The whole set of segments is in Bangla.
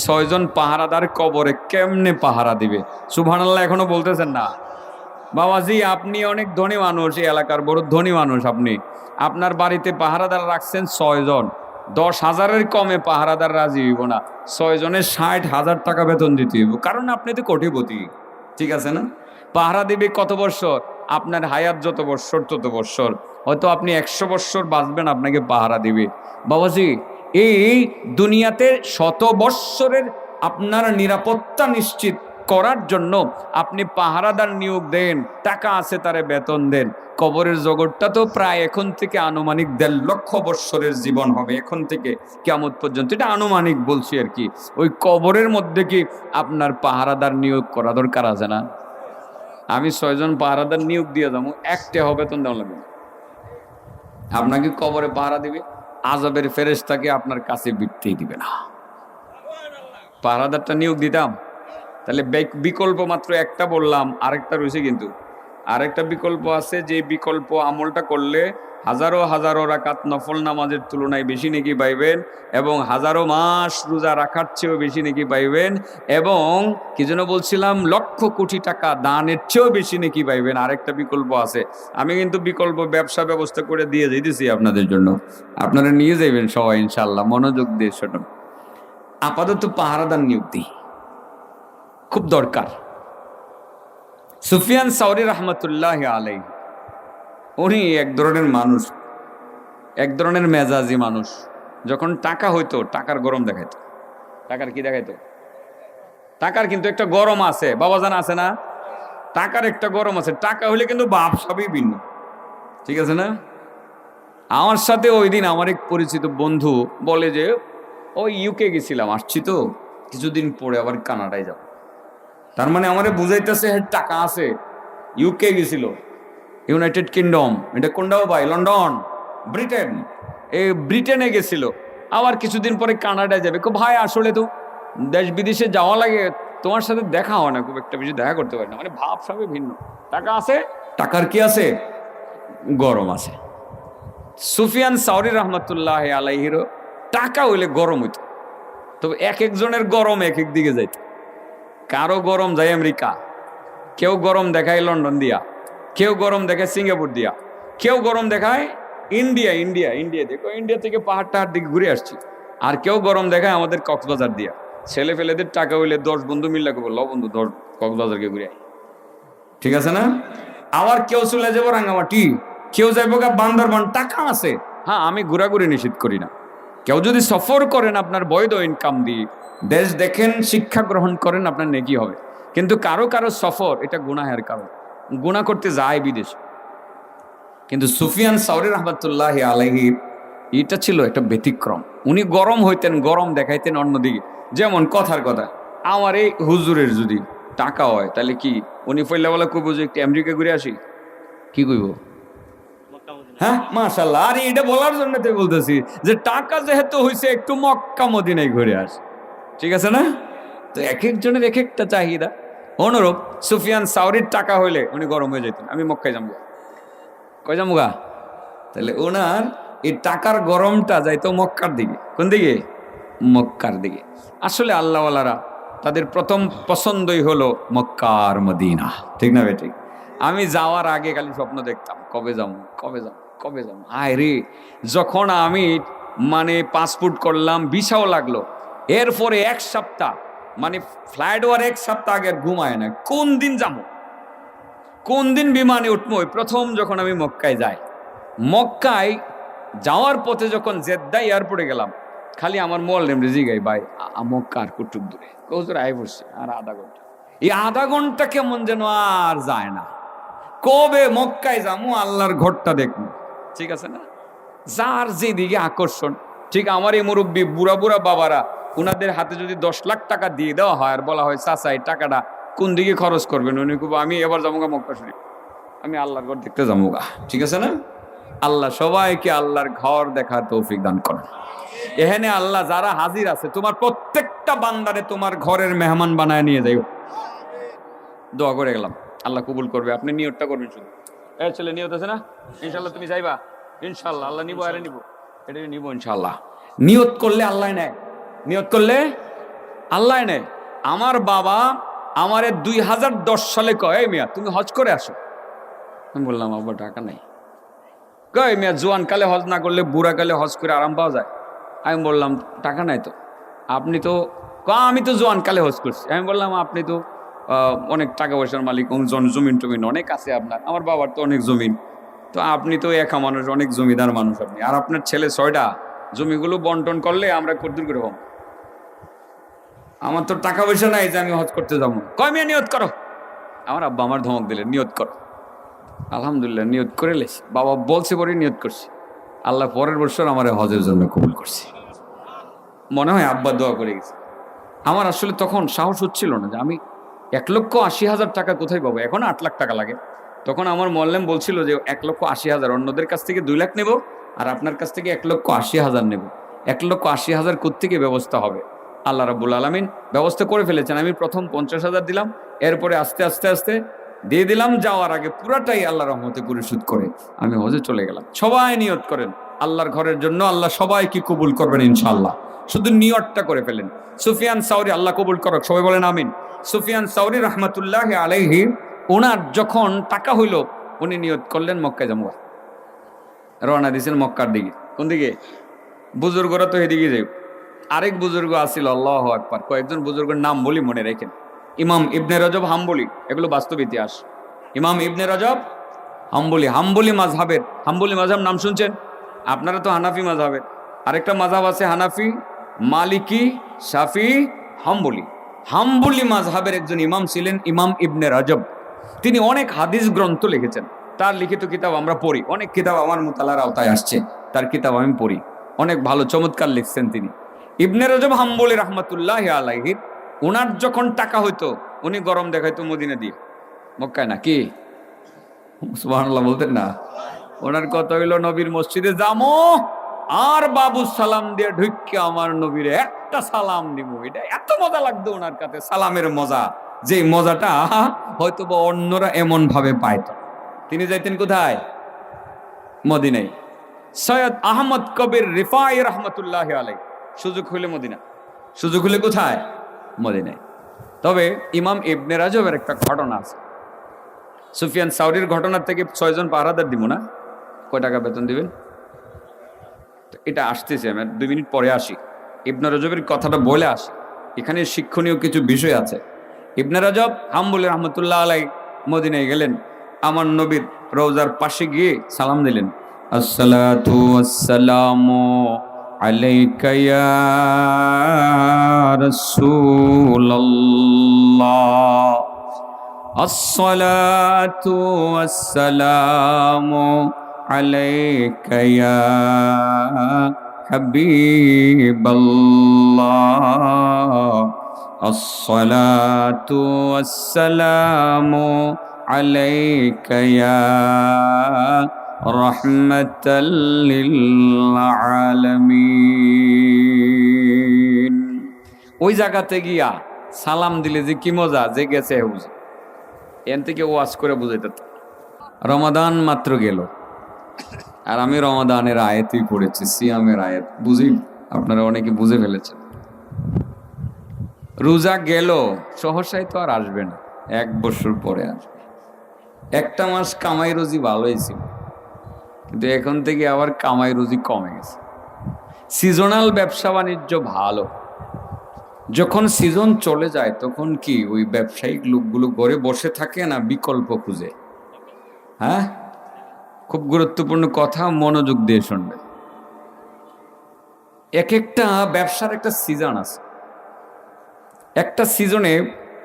ছয়জন পাহারাদার কবরে কেমনে পাহারা দিবে? সুবহানাল্লাহ এখনো বলতেছেন না? বাবাজি আপনি অনেক ধনী মানুষ, এই এলাকার বড় ধনী মানুষ, আপনি আপনার বাড়িতে পাহারাদার রাখছেন 6 জন, 10,000-এর কমে পাহারাদার রাজি হইব না। 6 জনের 60,000 টাকা বেতন দিতে হইব, কারণ আপনি তো কোটিপতি। ঠিক আছে না? পাহারা দিবে কত বৎসর? আপনার হায়াত যত বৎসর তত বৎসর, হয়তো আপনি 100 বৎসর বাঁচবেন, আপনাকে পাহারা দিবে। বাবাজি এই দুনিয়াতে 100 বৎসরের আপনার নিরাপত্তা নিশ্চিত করার জন্য আপনি পাহারাদার নিয়োগ দেন, টাকা আছে তারে বেতন দেন। কবরের জগৎটা তো প্রায় এখন থেকে আনুমানিক 1.5 লক্ষ বৎসরের জীবন হবে, এখন থেকে কিয়ামত পর্যন্ত, এটা আনুমানিক বলছি আর কি। ওই কবরের মধ্যে কি আপনার পাহারাদার নিয়োগ করা দরকার আছে না? আমি 6 জন পাহারাদার নিয়োগ দিয়ে যাবো, একটা হবে বেতন দেওয়া লাগবে না। আপনাকে কবরে পাহারা দিবে, আযাবের ফেরেশতাকে আপনার কাছে বিটতেই দিবে না। পাহারাদারটা নিয়োগ দিতাম, তাহলে বিকল্প মাত্র একটা বললাম, আরেকটা রয়েছে কিন্তু। আরেকটা বিকল্প আছে, যে বিকল্প আমলটা করলে হাজারো হাজারো রাকাত নফল নামাজের তুলনায় বেশি নেকি পাইবেন, এবং হাজারো মাস রোজা রাখার চেয়েও বেশি নেকি পাইবেন, এবং কি যেন বলছিলাম, লক্ষ কোটি টাকা দানের চেয়েও বেশি নেকি পাইবেন। আরেকটা বিকল্প আছে, আমি কিন্তু বিকল্প ব্যবসা ব্যবস্থা করে দিয়ে যাইতেছি আপনাদের জন্য, আপনারা নিয়ে যাইবেন সবাই ইনশাল্লাহ, মনোযোগ দিয়ে শোনেন। আপাতত পাহারাদার নিয়োগ দিই, খুব দরকার। সুফিয়ান সাউরি রহমতুল্লাহ আলাইহি, উনি এক ধরনের মানুষ, এক ধরনের মেজাজি মানুষ। যখন টাকা হইতো, টাকার গরম দেখাইতো। টাকার কি দেখাইতো? টাকার কিন্তু একটা গরম আছে, বাবাজান আছে না? টাকার একটা গরম আছে। টাকা হইলে কিন্তু বাপ সবই ভিন্ন, ঠিক আছে না? আমার সাথে ওই দিন আমার এক পরিচিত বন্ধু বলে যে, ওই ইউকে গেছিলাম, আসছি তো কিছুদিন পরে আবার কানাডায় যাব। তার মানে আমারে বুঝাইতেছে টাকা আছে। ইউকে গেছিল, ইউনাইটেড কিংডম, এটা কোনটাও ভাই, লন্ডন, ব্রিটেন, এই ব্রিটেনে গেছিল, আবার কিছুদিন পরে কানাডায় যাবে। ভাই আসলে তো দেশ বিদেশে যাওয়া লাগে, তোমার সাথে দেখা হয় না, খুব একটা বেশি দেখা করতে পারি না, মানে ভাব সবই ভিন্ন। টাকা আছে, টাকার কি আছে? গরম আছে। সুফিয়ান সাউরি রহমতুল্লাহ আলাইহিরও টাকা হইলে গরম হইতো, তবে এক একজনের গরম এক এক দিকে যাইত। কারো গরম যায় আমেরিকা, কেউ গরম দেখায় লন্ডন দিয়া, কেউ গরম দেখায় সিঙ্গাপুর দিয়া, কেউ গরম দেখায় ইন্ডিয়া ইন্ডিয়া ইন্ডিয়া দেখো, ইন্ডিয়া থেকে পাহাড় টাহাড় দিকে ঘুরে আসছি। আর কেউ গরম দেখায় আমাদের কক্সবাজার দিয়া। ছেলে ফেলেদের টাকা হইলে 10 বন্ধু মিল্লা বললো, বন্ধু 10 কক্সবাজারকে ঘুরে আই, ঠিক আছে না? আবার কেউ চলে যাবো রাঙ্গামাটি, কেউ যাইবো গা বান্দরবান, টাকা আছে। হ্যাঁ, আমি ঘোরাঘুরি নিষেধ করি না। কেউ যদি সফর করেন আপনার বৈধ ইনকাম দিয়ে, দেশ দেখেন, শিক্ষা গ্রহণ করেন, আপনার নেকি হবে। কিন্তু কারো কারো সফর এটা গুনাহের কারণ, গুনাহ করতে যায় বিদেশে। কিন্তু সুফিয়ান সাউরি রহমতুল্লাহ আলাইহি এটা ছিল একটা ব্যতিক্রম। উনি গরম হইতেন, গরম দেখাইতেন অন্যদিকে। যেমন কথার কথা, আমার এই হুজুরের যদি টাকা হয়, তাহলে কি উনি পয়লা বলা কইব যে একটু আমেরিকা ঘুরে আসি? কি কইব? হ্যাঁ, মাশাআল্লাহ। আর এটা বলার জন্য তো বলতেছি যে টাকা যেহেতু হইছে, একটু মক্কা মদিনায় ঘুরে আস, ঠিক আছে না? তো এক একজনের এক একটা চাহিদা। অনুরূপ সুফিয়ান সাউরির টাকা হইলে উনি গরম হয়ে যেতেন, আমি মক্কায় যাবো। কই যাবো গা? তাহলে ওনার এই টাকার গরমটা যাইতো মক্কার দিকে। কোন দিকে? মক্কার দিকে। আসলে আল্লাহওয়ালারা তাদের প্রথম পছন্দই হলো মক্কার মদিনা, ঠিক না বেঠিক? আমি যাওয়ার আগে খালি স্বপ্ন দেখতাম, কবে যাবো কবে যাবো কবে যাবো। আয় রে, যখন আমি মানে পাসপোর্ট করলাম, ভিসাও লাগলো, এরপরে 1 সপ্তাহ মানে ফ্লাইট হওয়ার 1 সপ্তাহ আগে ঘুমায় না, কোন দিন যাবো, কোন দিন বিমানে উঠবো। প্রথম যখন আমি মক্কায় যাই, মক্কায় যাওয়ার পথে যখন জেদ্দা এয়ারপোর্টে গেলাম, খালি আমার মোয়াল্লেম রেজি গাই, ভাই মক্কা আর কুটুক দূরে, কৌজোর আয় পড়ছে আর আধা ঘন্টা। এই আধা ঘন্টা কেমন যেন আর যায় না। কবে মক্কায় যাবো, আল্লাহর ঘরটা দেখবো, ঠিক আছে না? যার যেদিকে আকর্ষণ। ঠিক আমার এই মুরব্বী বুড়া বুড়া বাবারা, উনাদের হাতে যদি 10 লাখ টাকা দিয়ে দেওয়া হয় আর বলা হয় চাচা এই টাকাটা কোন দিকে খরচ করবেন, উনি কব আমি এবার যাবো গা মক্কা শরীফ, আমি আল্লাহর ঘর দেখতে যাবো গা, ঠিক আছে না? আল্লাহ সবাইকে আল্লাহর ঘর দেখার তৌফিক দান করেন। এখানে আল্লাহ যারা হাজির আছে, তোমার প্রত্যেকটা বান্দারে তোমার ঘরের মেহমান বানায় নিয়ে যাইও। দোয়া করে গেলাম, আল্লাহ কবুল করবে। আপনি নিয়তটা করবেন শুধু। এ ছেলে নিয়ত আছে না? ইনশাল্লাহ তুমি যাইবা, ইনশাল্লাহ আল্লাহ নিবো, আরে নিবো, এটা নিবো ইনশাল্লাহ। নিয়ত করলে আল্লাহ নেয়, নিয়ত করলে আল্লাহ নেয়। আমার বাবা আমারে 2010 সালে কয়, এই মিয়া তুমি হজ করে আসো। আমি বললাম আব্বা টাকা নাই। কয় মিয়া জোয়ান কালে হজ না করলে বুড়া কালে হজ করে আরাম পাওয়া যায়। আমি বললাম টাকা নাই তো। আপনি তো আমি তো জোয়ান কালে হজ করছি। আমি বললাম আপনি তো অনেক টাকা পয়সার মালিক, জমিন টমিন অনেক আছে আপনার, আমার বাবার তো অনেক জমিন, তো আপনি তো একা মানুষ, অনেক জমিদার মানুষ আপনি, আর আপনার ছেলে 6টা, জমিগুলো বন্টন করলে আমরা কদ্দুর করে হব, আমার তো টাকা পয়সা নাই যে আমি হজ করতে যাবো। কয় মিয়া নিয়ত করো। আমার আব্বা আমার ধমক দিলেন, নিয়ত করো। আলহামদুলিল্লাহ নিয়ত করে লেছি, বাবা বলছে পরে নিয়ত করছি। আল্লাহ পরের বছর আমার হজের জন্য কবুল করছি। মনে হয় আব্বা দোয়া করে গেছে। আমার আসলে তখন সাহস হচ্ছিল না যে আমি 1,80,000 টাকা কোথায় পাবো, এখন 8 লাখ টাকা লাগে। তখন আমার মোয়াল্লেম বলছিল যে 1,80,000, অন্যদের কাছ থেকে 2 লাখ নেব, আর আপনার কাছ থেকে 1,80,000 নেব। 1,80,000 কোত্থেকে ব্যবস্থা হবে? আল্লাহ রাব্বুল আলামিন ব্যবস্থা করে ফেলেছেন। আমি প্রথম 50,000 দিলাম, এরপরে আস্তে আস্তে আস্তে দিয়ে দিলাম। যাওয়ার আগে পুরাটাই আল্লাহ রহমতে পরিশোধ করে আমি হজে চলে গেলাম। সবাই নিয়ত করেন আল্লাহর ঘরের জন্য, আল্লাহ সবাইকে কবুল করবেন ইনশাআল্লাহ। শুধু নিয়তটা করে ফেলেন। সুফিয়ান সাউরি, আল্লাহ কবুল করক, সবাই বলেন আমিন। সুফিয়ান সাউরি রহমাতুল্লাহ আলাইহি, ওনার যখন টাকা হইল উনি নিয়ত করলেন মক্কায় যাবো, রওনা দিয়েছেন মক্কার দিকে। কোন দিকে? বুজুর্গরা তো এদিকে যাই। আরেক বুজুর্গ আসিল, আল্লাহু আকবার, কয়েকজন বুজুর্গের নাম বলি মনে রেখেন। ইমাম ইবনে রজব হাম্বলি, এগুলো বাস্তব ইতিহাস। ইমাম ইবনে রজব হাম্বলি, হাম্বলি মাযহাবের, হাম্বলি মাযহাব নাম শুনছেন আপনারা তো? হানাফি মাযহাবের আরেকটা মাযহাব আছে, হানাফি, মালিকি, শাফি, হাম্বলি। হাম্বলি মাযহাবের একজন ইমাম ছিলেন ইমাম ইবনে রজব। তিনি অনেক হাদিস গ্রন্থ লিখেছেন। তার লিখিত কিতাব আমরা পড়ি, অনেক কিতাব আমার মুতালার আওতায় আসছে, তার কিতাব আমি পড়ি। অনেক ভালো চমৎকার লিখছেন তিনি। ইবনে রজব হাম্বলি রহমাতুল্লাহ আলাইহি, ওনার যখন টাকা হইতো উনি গরম দেখাইতো মদিনা দিয়ে, মক্কায় না। কি সুবহানাল্লাহ বলতেন না? ওনার কথা হইল নবীর মসজিদে যামো আর বাবু সালাম দিয়ে ঢুকে আমার নবীরে একটা সালাম দিব। এটা এত মজা লাগতো ওনার কাছে, সালামের মজা, যে মজাটা হয়তো বা অন্যরা এমন ভাবে পাইত। তিনি যাইতেন কোথায়? মদিনায়। সৈয়দ আহমদ কবির রিফাই রহমতুল্লাহ আলাই, সুযোগ হইলে মদিনা, সুযোগ হলে কোথায়? মদিনায়। তবে ইমাম ইবনে রাজবের একটা ঘটনা আছে। সুফিয়ান সাউরির ঘটনার থেকে 6 জন পাহারাদার দিব না, কয় টাকা বেতন দিবেন? এটা আসতেছে, আমি 2 মিনিট পরে আসি। ইবনে রজবের কথাটা বলে আসি, এখানে শিক্ষণীয় কিছু বিষয় আছে। ইবনে রজব হাম্বলি রহমতুল্লাহ আলাই মদিনায় গেলেন, আমার নবীর রওজার পাশে গিয়ে সালাম দিলেন, আসসালাতু ওয়াসসালামু আলাইকা ইয়া রাসূলুল্লাহ, আসসালাতু ওয়াসসালামু আলাইকা ইয়া হাবিবাল্লাহ, আসসালাতু ওয়াসসালামু আলাইকা ইয়া রাহমাতাল লিল আলামিন। ওই জায়গাতে গিয়া সালাম দিলে যে কি মজা, যে গেছে বুঝে। এন থেকে ওয়াজ করে বুঝাইতে। রমাদান মাত্র গেল, আর আমি রমাদানের আয়াতই পড়েছি, সিয়ামের আয়াত বুঝি, আপনারা অনেকে বুঝে ফেলেছেন। রোজা গেল, সহসাই তো আর আসবে না, 1 বছর পরে আসবে। একটা মাস কামাই রুজি ভালোই ছিল, কিন্তু এখন থেকে আবার কামাই রুজি কমে গেছে। সিজনাল ব্যবসা বাণিজ্য ভালো, যখন সিজন চলে যায় তখন কি ওই ব্যবসায়িক লোকগুলো ঘরে বসে থাকে না, বিকল্প খুঁজে। হ্যাঁ, খুব গুরুত্বপূর্ণ কথা, মনোযোগ দিয়ে শুনবে। এক একটা ব্যবসার একটা সিজন আছে। একটা সিজনে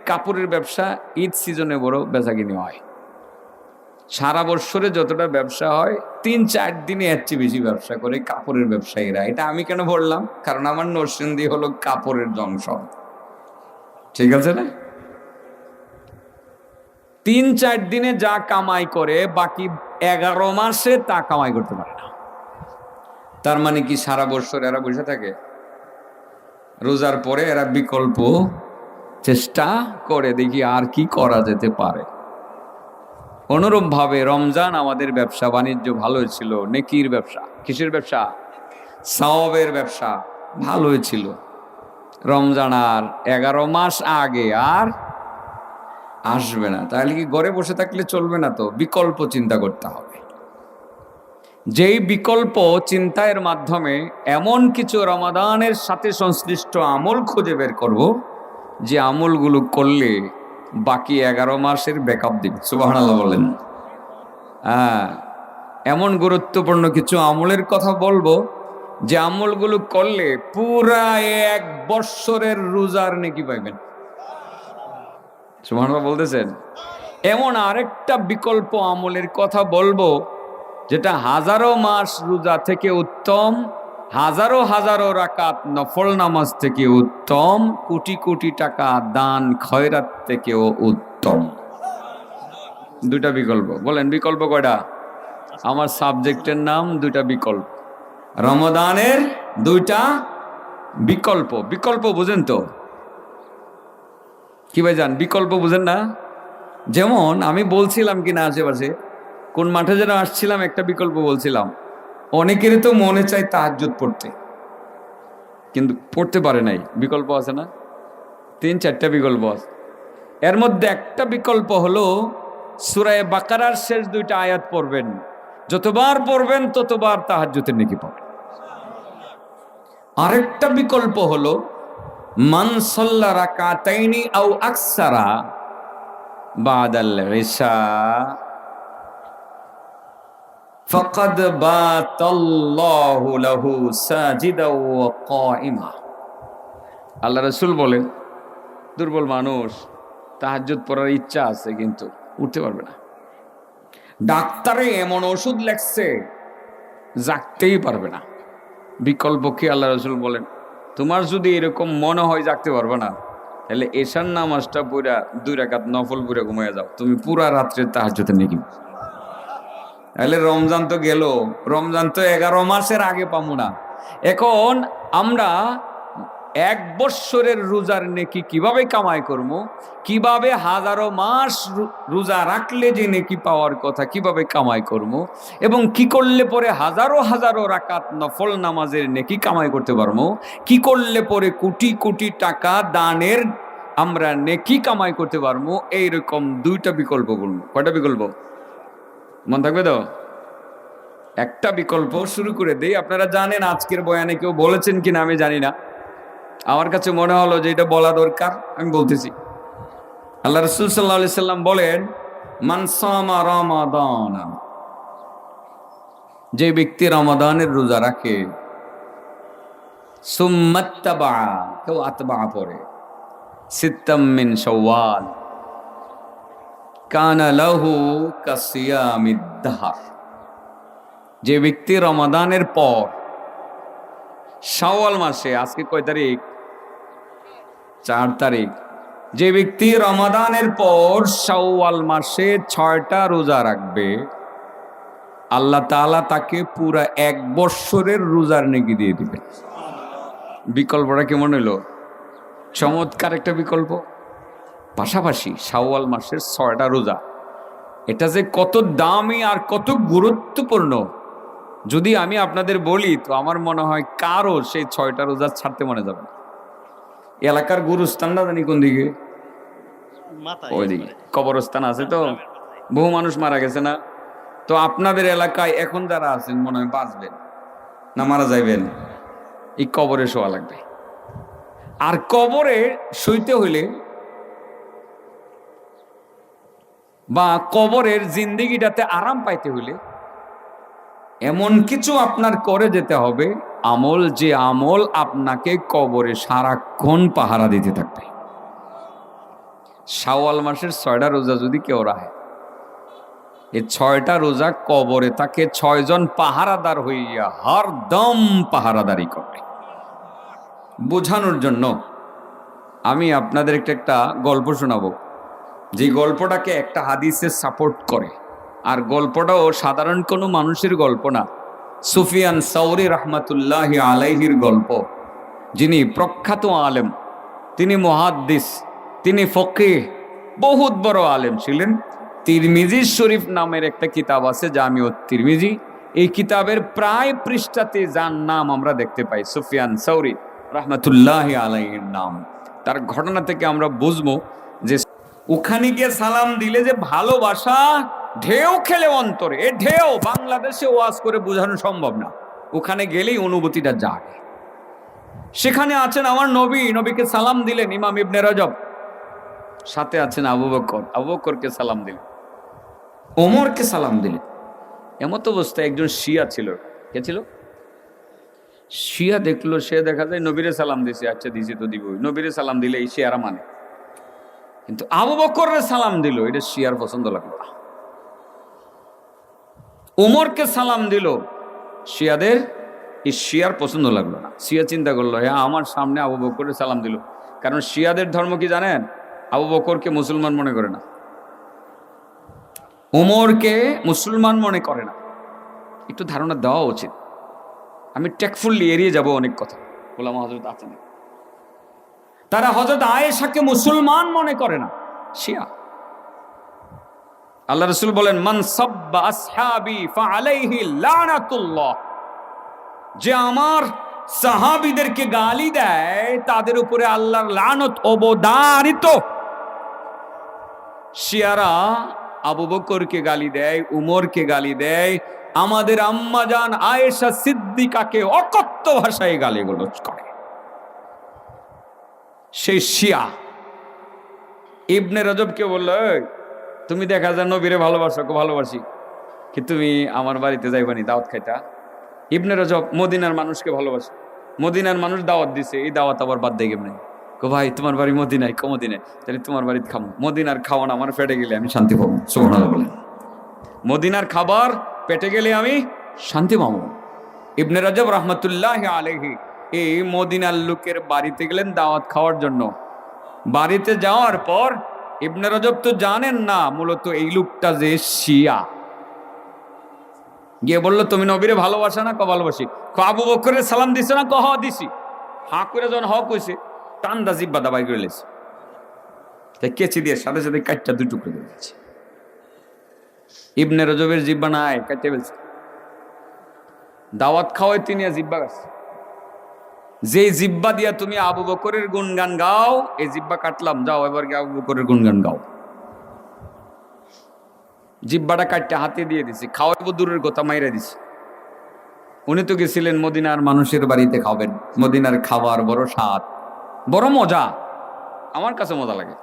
কাপড়ের ব্যবসা, ঈদ সিজনে বড় বেচাকিনি হয়। সারা বছরে যতটা ব্যবসা হয় 3-4 দিনে এর চেয়ে বেশি ব্যবসা করে কাপড়ের ব্যবসায়ীরা। এটা আমি কেন বললাম? কারণ আমার নরসিংদী হলো কাপড়ের জংশন, ঠিক আছে না? 3-4 দিনে যা কামাই করে বাকি 11 মাসে তা কামাই করতে পারে না। তার মানে কি সারা বছর এরা বসে থাকে? রোজার পরে এরা বিকল্প চেষ্টা করে, দেখি আর কি করা যেতে পারে। অনুরূপ ভাবে রমজান আমাদের ব্যবসা বাণিজ্য ভালো ছিল, নেকির ব্যবসা। কিসের ব্যবসা? সওয়াবের ব্যবসা ভালোই ছিল। রমজান আর 11 মাস আগে আর আসবে না। তাহলে কি ঘরে বসে থাকলে চলবে না, তো বিকল্প চিন্তা করতে হবে। যেই বিকল্প চিন্তার মাধ্যমে এমন কিছু রমাদানের সাথে সংশ্লিষ্ট আমল খুঁজে বের করব, যে আমলগুলো করলে বাকি 11 মাসের ব্যাকআপ দিবে। সুবহানাল্লাহ বলেন। এমন গুরুত্বপূর্ণ কিছু আমলের কথা বলবো, যে আমলগুলো করলে পুরা 1 বৎসরের রোজার নেকি পাইবেন। সুবহানাল্লাহ বলতেছেন। এমন আরেকটা বিকল্প আমলের কথা বলবো, যেটা হাজারো মাস রোজা থেকে উত্তম, হাজারো হাজারো রাকাত নফল নামাজ থেকে উত্তম, কোটি কোটি টাকা দান খয়রাত থেকেও উত্তম। দুইটা বিকল্প। বলেন বিকল্প কয়টা? আমার সাবজেক্টের নাম দুইটা বিকল্প। রমাদানের দুইটা বিকল্প। বিকল্প বুঝেন তো কি ভাই জান? বিকল্প বুঝেন না? যেমন আমি বলছিলাম কিনা আশেপাশে কোন মাঠে যেন আসছিলাম, একটা বিকল্প বলছিলাম। অনেকেরই তো মনে চায় তাহাজ্জুদ পড়তে, কিন্তু পড়তে পারে নাই। বিকল্প আছে না? 3-4টা বিকল্প আছে। এর মধ্যে একটা বিকল্প হলো সূরা বাকারার শেষ 2টা আয়াত পড়বেন। যতবার পড়বেন ততবার তাহাজ্জুদের নেকি পাবেন। আরেকটা বিকল্প হলো মান সাল্লা রাকাতাইনি আও আকসারা বাদাল ইশা ফাকাদ বাতাল্লাহু লাহু সাজিদা ওয়া কাইমা। আল্লাহ রাসূল বলেন, দুর্বল মানুষ তাহাজ্জুদ পড়ার ইচ্ছা আছে কিন্তু উঠতে পারবে না। ডাক্তারে এমন ওষুধ লেখছে জাগতেই পারবে না। বিকল্প কি? আল্লাহ রাসূল বলেন, তোমার যদি এরকম মনে হয় জাগতে পারবে না, তাহলে এশার নামাজটা পুরা 2 রাকাত নফল পুরা ঘুমিয়ে যাও, তুমি পুরা রাত্রে তাহাজ্জুদের নেকি। তাহলে রমজান তো গেল, রমজান তো 11 মাসের আগে পাবো না। এখন আমরা 1 বৎসরের রোজার নেকি কিভাবে কামাই করব, কিভাবে হাজারো মাস রোজা রাখলে যে নেকি পাওয়ার কথা কিভাবে কামাই করব, এবং কি করলে পরে হাজারো হাজারো রাকাত নফল নামাজের নেকি কামাই করতে পারবো, কি করলে পরে কোটি কোটি টাকা দানের আমরা নেকি কামাই করতে পারবো, এইরকম 2টা বিকল্প বলবো। কয়টা বিকল্প মন থাকবে তো? একটা বিকল্প শুরু করে দেই। আপনারা জানেন আজকের বয়ানে কেউ বলেছেন কিনা আমি জানি না, আমার কাছে মনে হলো যে এটা বলা দরকার, আমি বলতেছি। আল্লাহ রাসূল সাল্লাল্লাহু আলাইহি সাল্লাম বলেন, মান সামা রমাদান, যে ব্যক্তি রমাদানের রোজা রাখে, সুম্মাত্তাবা, কেউ আতবা পড়ে, সিত্তাম মিন শাওয়াল কানা লাহু কাসিয়ামিদ দাহর। যে ব্যক্তি রমাদানের পর শাওয়াল মাসে, আজকে কয় তারিখ? 4 তারিখ। যে ব্যক্তি রমাদানের পর শাওয়াল মাসে 6টা রোজা রাখবে, আল্লাহ তাআলা তাকে পুরা 1 বৎসরের রোজার নেকি দিয়ে দিবে। বিকল্পটা কেমন হইল? চমৎকার একটা বিকল্প। পাশাপাশি শাওয়াল মাসের 6টা রোজা, এটা যে কত দামি আর কত গুরুত্বপূর্ণ যদি আমি আপনাদের বলি, তো আমার মনে হয় কারো সেই 6টা রোজা ছাড়তে মনে যাবে। এলাকার গুরুস্থানটা জানি কোন দিকে? ওইদিকে কবরস্থান আছে, তো বহু মানুষ মারা গেছে না? তো আপনাদের এলাকায় এখন যারা আছেন মনে হয় বাঁচবেন না মারা যাইবেন, এই কবরে শোয়া লাগবে। আর কবরে শুইতে হইলে বা কবরের জিন্দেগিটাতে আরাম পাইতে হইলে এমন কিছু আপনার করে যেতে হবে আমল, যে আমল আপনাকে কবরে সারাক্ষণ পাহারা দিতে থাকবে। শাওয়াল মাসের 6টা রোজা যদি কেউ রাখে, এই 6টা রোজা কবরে তাকে 6 জন পাহারাদার হইয়া হরদম পাহারাদারি করবে। বোঝানোর জন্য আমি আপনাদের একটা গল্প শোনাবো, যে গল্পটাকে একটা হাদিসে সাপোর্ট করে। আর গল্পটাও সাধারণ কোনো মানুষের গল্প না, সুফিয়ান সাউরি রাহমাতুল্লাহি আলাইহির গল্প। যিনি প্রখ্যাত আলেম, তিনি মুহাদ্দিস, তিনি ফকিহ, বহুত বড় আলেম ছিলেন। তিরমিজি শরীফ নামের একটা কিতাব আছে, জামিউত তিরমিজি। এই কিতাবের প্রায় পৃষ্ঠাতে যার নাম আমরা দেখতে পাই সুফিয়ান সাউরি। রাহমাতুল্লাহি আলাইহির নাম। তার ঘটনা থেকে আমরা বুঝবো যে ওখানে গিয়ে সালাম দিলে যে ভালোবাসা ঢেউ খেলে অন্তরে, এ ঢেউ বাংলাদেশে ওয়াজ করে বোঝানো সম্ভব না, ওখানে গেলেই অনুভূতিটা জাগে। সেখানে আছেন আমার নবী, নবীকে সালাম দিলেন ইমাম ইবনে রজব, সাথে আছেন আবু বকর, আবু বকরকে সালাম দিলেন, ওমরকে সালাম দিলেন। এমত অবস্থায় একজন শিয়া ছিল। কে ছিল? শিয়া দেখলো, সে দেখা যায় নবীরে সালাম দিছে, আচ্ছা দিছে তো দিব, নবীরে সালাম দিলে এই শিয়ারা মানে, কিন্তু আবু বকরের সালাম দিল, এটা শিয়ার পছন্দ লাগলো না। ওমরকে সালাম দিল, শিয়াদের এই শিয়ার পছন্দ লাগলো না। শিয়া চিন্তা করলো, হ্যাঁ আমার সামনে আবু বকরের সালাম দিল, কারণ শিয়াদের ধর্ম কি জানেন? আবু বকরকে মুসলমান মনে করে না, ওমরকে মুসলমান মনে করে না। একটু ধারণা দেওয়া উচিত। আমি টেকফুল্লি এড়িয়ে যাব অনেক কথা, ওলামা হযরত আছেন, তারা হযরত আয়েশাকে মুসলমান মনে করে না, শিয়া। আল্লাহ রাসূল বলেন, মান সাব্বা আসহাবি ফাআলাইহি লানাতুল্লাহ, যে আমার সাহাবীদেরকে গালি দেয় তাদের উপরে আল্লাহর লানত অবধারিত। শিয়ারা আবু বকরকে গালি দেয়, উমরকে গালি দেয়, আমাদের আম্মাজান আয়েশা সিদ্দিকাকে অকথ্য ভাষায় গালিগালাজ করে। সেই শিয়া ইবনে রজবকে বলল, তুমি দেখা যায় নবীরে ভালোবাসো, ভালোবাসি, কি তুমি আমার বাড়িতে যাইবানি দাওয়াত খাইতা? ইবনে রজব মদিনার মানুষকে ভালোবাসে, মদিনার মানুষ দাওয়াত দিছে, এই দাওয়াত আবার বাদ দিয়ে কেমনে? কো ভাই তোমার বাড়ি মদিনায়, কো মদিনায়, তাহলে তোমার বাড়িতে খাবো, মদিনার খাওয়ান আমার পেটে গেলে আমি শান্তি পাবো। সুবহানাল্লাহ বলেন, মদিনার খাবার পেটে গেলে আমি শান্তি পাবো। ইবনে রজব রাহমাতুল্লাহি আলাইহি এই মদিনার লোকের বাড়িতে গেলেন দাওয়াত খাওয়ার জন্য। বাড়িতে যাওয়ার পর ইবনে রজব তো জানেন না মূলত এই লোকটা যে শিয়া, গিয়ে বললো, তুমি নবীরে ভালোবাসা না? ক ভালোবাসি। ক আবু বকরের সালাম দিছে না? ক হ দিছি। হাঁ করে যখন হ কইছে, টান্দা জিব্বা দাবাই করে লেছে, তাই কেচি দিয়ে সাথে সাথে কাটটা দুই টুকরো করে দিচ্ছে। ইবনে রজবের জিব্বা নাই, কাটতে ফেলছে। দাওয়াত খাওয়ায় তিনি জিব্বা গাছ, যে জিব্বা দিয়া তুমি আবু বকরের গুণগান গাও, এই জিব্বা কাটলাম, যাও এবার গিয়ে আবু বকরের গুণগান গাও। জিব্বাটা কাটতে হাতে দিয়ে দিছি, খাওয়াবো দূরের কথা, মাইরা দিছি। উনি তো গেছিলেন মদিনার মানুষের বাড়িতে খাবেন, মদিনার খাবার বড় স্বাদ, বড় মজা, আমার কাছে মজা লাগে।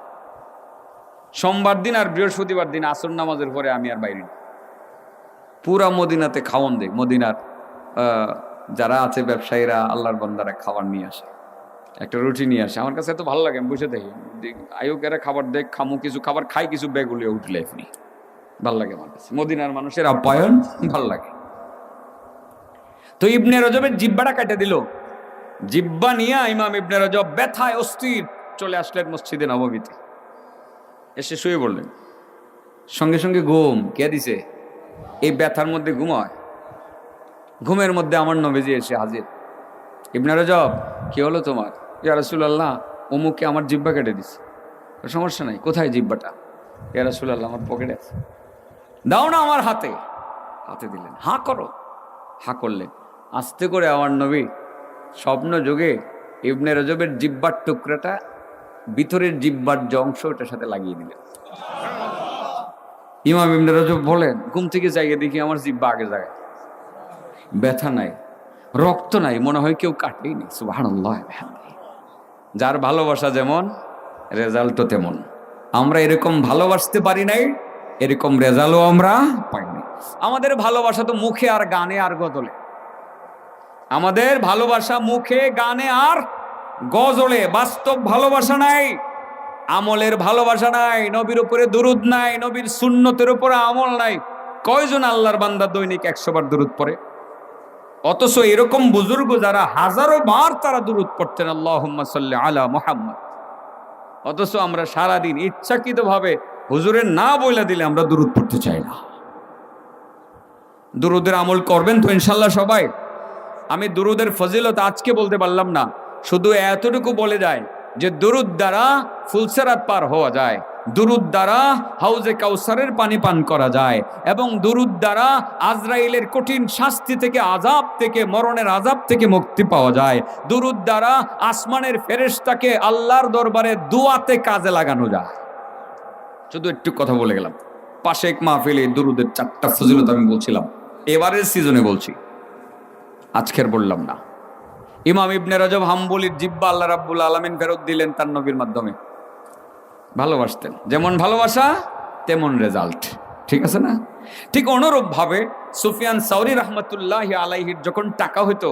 সোমবার দিন আর বৃহস্পতিবার দিন আসর নামাজের পরে আমি আর বাইরে, পুরা মদিনাতে খাওয়ান দেয়। মদিনার যারা আছে ব্যবসায়ীরা, আল্লাহর বান্দারা খাবার নিয়ে আসে, একটা রুটি নিয়ে আসে, আমার কাছে এত ভালো লাগে। আমি বসে দেখি আয়ুকেরা খাবার দেখ, খামু কিছু খাবার খাই, কিছু বেগুলিয়ে উঠলে এখনই ভাল লাগে আমার কাছে। মদিনার মানুষের আপ্যায়ন ভাল লাগে। তো ইবনে রজবের জিব্বাটা কাটে দিল, জিব্বা নিয়ে ইমাম ইবনে রজব ব্যথায় অস্থির চলে আসলেন মসজিদে নববীতে, এসে শুয়ে পড়লেন। সঙ্গে সঙ্গে ঘুম কে দিছে? এই ব্যথার মধ্যে ঘুম হয়। ঘুমের মধ্যে আমার নবীজি এসে হাজির। ইবনে রজব, কি হলো তোমার? ইয়া রাসূলুল্লাহ, অমুকে আমার জিব্বা কেটে দিছে। সমস্যা নাই, কোথায় জিব্বাটা? ইয়া রাসূলুল্লাহ, আমার পকেটে আছে, দাও না আমার হাতে। হাতে দিলেন, হাঁ করো। হাঁ করলেন। আস্তে করে আমার নবী স্বপ্ন যোগে ইবনে রজবের জিব্বার টুকরাটা ভিতরের জিব্বার যে অংশ, ওটার সাথে লাগিয়ে দিলেন। ইমাম ইবনে রজব বলেন, ঘুম থেকে জায়গা দেখি আমার জিব্বা আগে জায়গায়, ব্যথা নাই, রক্ত নাই, মনে হয় কেউ কাটেইনি। সুবহানাল্লাহ। যার ভালোবাসা যেমন, রেজাল্টও তেমন। আমরা এরকম ভালোবাসতে পারি নাই, এরকম রেজাল্টও আমরা পাইনি। আমাদের ভালোবাসা তো মুখে আর গানে আর গজলে, আমাদের ভালোবাসা মুখে গানে আর গজলে, বাস্তব ভালোবাসা নাই, আমলের ভালোবাসা নাই, নবীর উপরে দুরুদ নাই, নবীর সুন্নতের উপরে আমল নাই। কয়জন আল্লাহর বান্দা দৈনিক 100 বার দুরুদ পড়ে? অথচ এরকম বুজুর্গ যারা হাজারো বার তারা দুরুদ পড়তেন, আল্লাহুম্মা সাল্লি আলা মুহাম্মদ, অথচ আমরা সারাদিন ইচ্ছাকৃতভাবে হুজুরের না বইলা দিলে আমরা দুরুদ পড়তে চাই না। দুরুদের আমল করবেন তো ইনশাল্লাহ সবাই? আমি দুরুদের ফজিলত আজকে বলতে পারলাম না, শুধু এতটুকু বলে যায় যে দুরুদ দ্বারা ফুলসেরাত পার হওয়া যায়, দুরুদ দ্বারা হাউজে কাউসারের পানি পান করা যায়, এবং দুরুদ দ্বারা আজরাইলের কঠিন শাস্তি থেকে, আযাব থেকে, মরণের আযাব থেকে মুক্তি পাওয়া যায়। দুরুদ দ্বারা আসমানের ফেরেশতাকে আল্লাহর দরবারে দোয়াতে কাজে লাগানো যায়। শুধু একটু কথা বলে গেলাম, পাশে এক মাহফিলে দুরুদের 4টা ফজিলত আমি বলছিলাম, এবারের সিজনে বলছি, আজকের বললাম না। ইমাম ইবনে রজব হাম্বলির জিব্বা আল্লাহ রাব্বুল আলামিন ফেরত দিলেন তার নবীর মাধ্যমে। ভালোবাসতেন, যেমন ভালোবাসা তেমন রেজাল্ট, ঠিক আছে না? ঠিক অনুরূপ ভাবে সুফিয়ান সাউরি রহমতুল্লাহ আলাইহির যখন টাকা হইতো,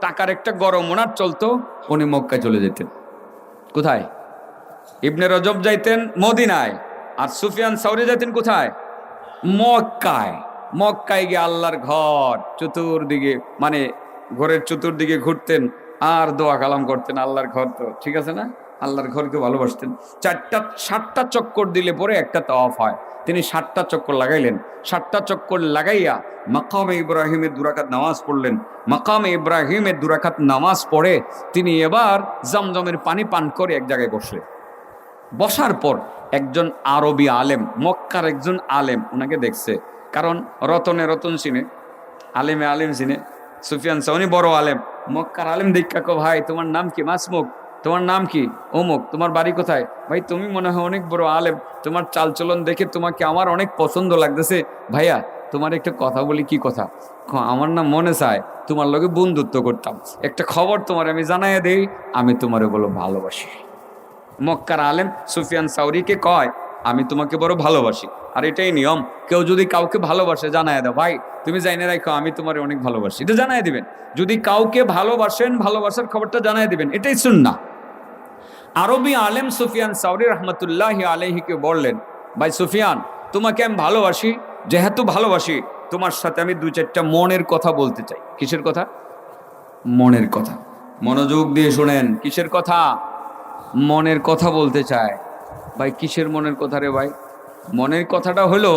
টাকার একটা গরম ওনার চলতো, উনি মক্কায় চলে যেতেন। কোথায়? ইবনে রজব যাইতেন মদিনায়, আর সুফিয়ান সাউরি যাইতেন কোথায়? মক্কায়। মক্কায় গিয়ে আল্লাহর ঘর চতুর্দিকে, মানে ঘরের চতুর্দিকে ঘুরতেন আর দোয়া কালাম করতেন। আল্লাহর ঘর তো ঠিক আছে না, আল্লাহর ঘরকে ভালোবাসতেন। 7টা চক্কর দিলে পরে একটা তাওয়াফ হয়, তিনি 7টা চক্কর লাগাইলেন। 7টা চক্কর লাগাইয়া মাকামে ইব্রাহিমের 2 রাকাত নামাজ পড়লেন। মাকামে ইব্রাহিমের 2 রাকাত নামাজ পড়ে তিনি এবার জমজমের পানি পান করে এক জায়গায় বসলেন। বসার পর একজন আরবি আলেম, মক্কার একজন আলেম ওনাকে দেখছে, কারণ রতনে রতন চিনে, আলেমে আলেম চিনে। সুফিয়ান সাউরি বড় আলেম, মক্কার আলেম দেখা কো, ভাই তোমার নাম কি? মাসমুক। তোমার নাম কি? অমুক। তোমার বাড়ি কোথায়? ভাই তুমি মনে হয় অনেক বড় আলেম, তোমার চালচলন দেখে তোমাকে আমার অনেক পছন্দ লাগতেছে। ভাইয়া তোমার একটা কথা বলি। কি কথা? আমার না মনে চায় তোমার লগে বন্ধুত্ব করতাম, একটা খবর তোমার আমি জানাইয়া দেই, আমি তোমারে বলো ভালোবাসি। মক্কার আলেম সুফিয়ান সাউরিকে কয়, আমি তোমাকে বড় ভালোবাসি। আর এটাই নিয়ম, কেউ যদি কাউকে ভালোবাসে জানায় দাও, ভাই তুমি জাইনে রাখো আমি তোমারে অনেক ভালোবাসি, এটা জানায় দিবেন। যদি কাউকে ভালোবাসেন, ভালোবাসার খবরটা জানায় দিবেন, এটাই সুন্নাহ। আরবি আলেম সুফিয়ান সাউরি রহমতুল্লাহ আলাইহিকে বললেন, ভাই সুফিয়ান তোমাকে আমি ভালোবাসি, যেহেতু ভালোবাসি তোমার সাথে আমি 2-4টা মনের কথা বলতে চাই। কিসের কথা? মনের কথা। মনোযোগ দিয়ে শোনেন, কিসের কথা? মনের কথা বলতে চায়। ভাই কিসের মনের কথা রে ভাই? মনের কথাটা হলো,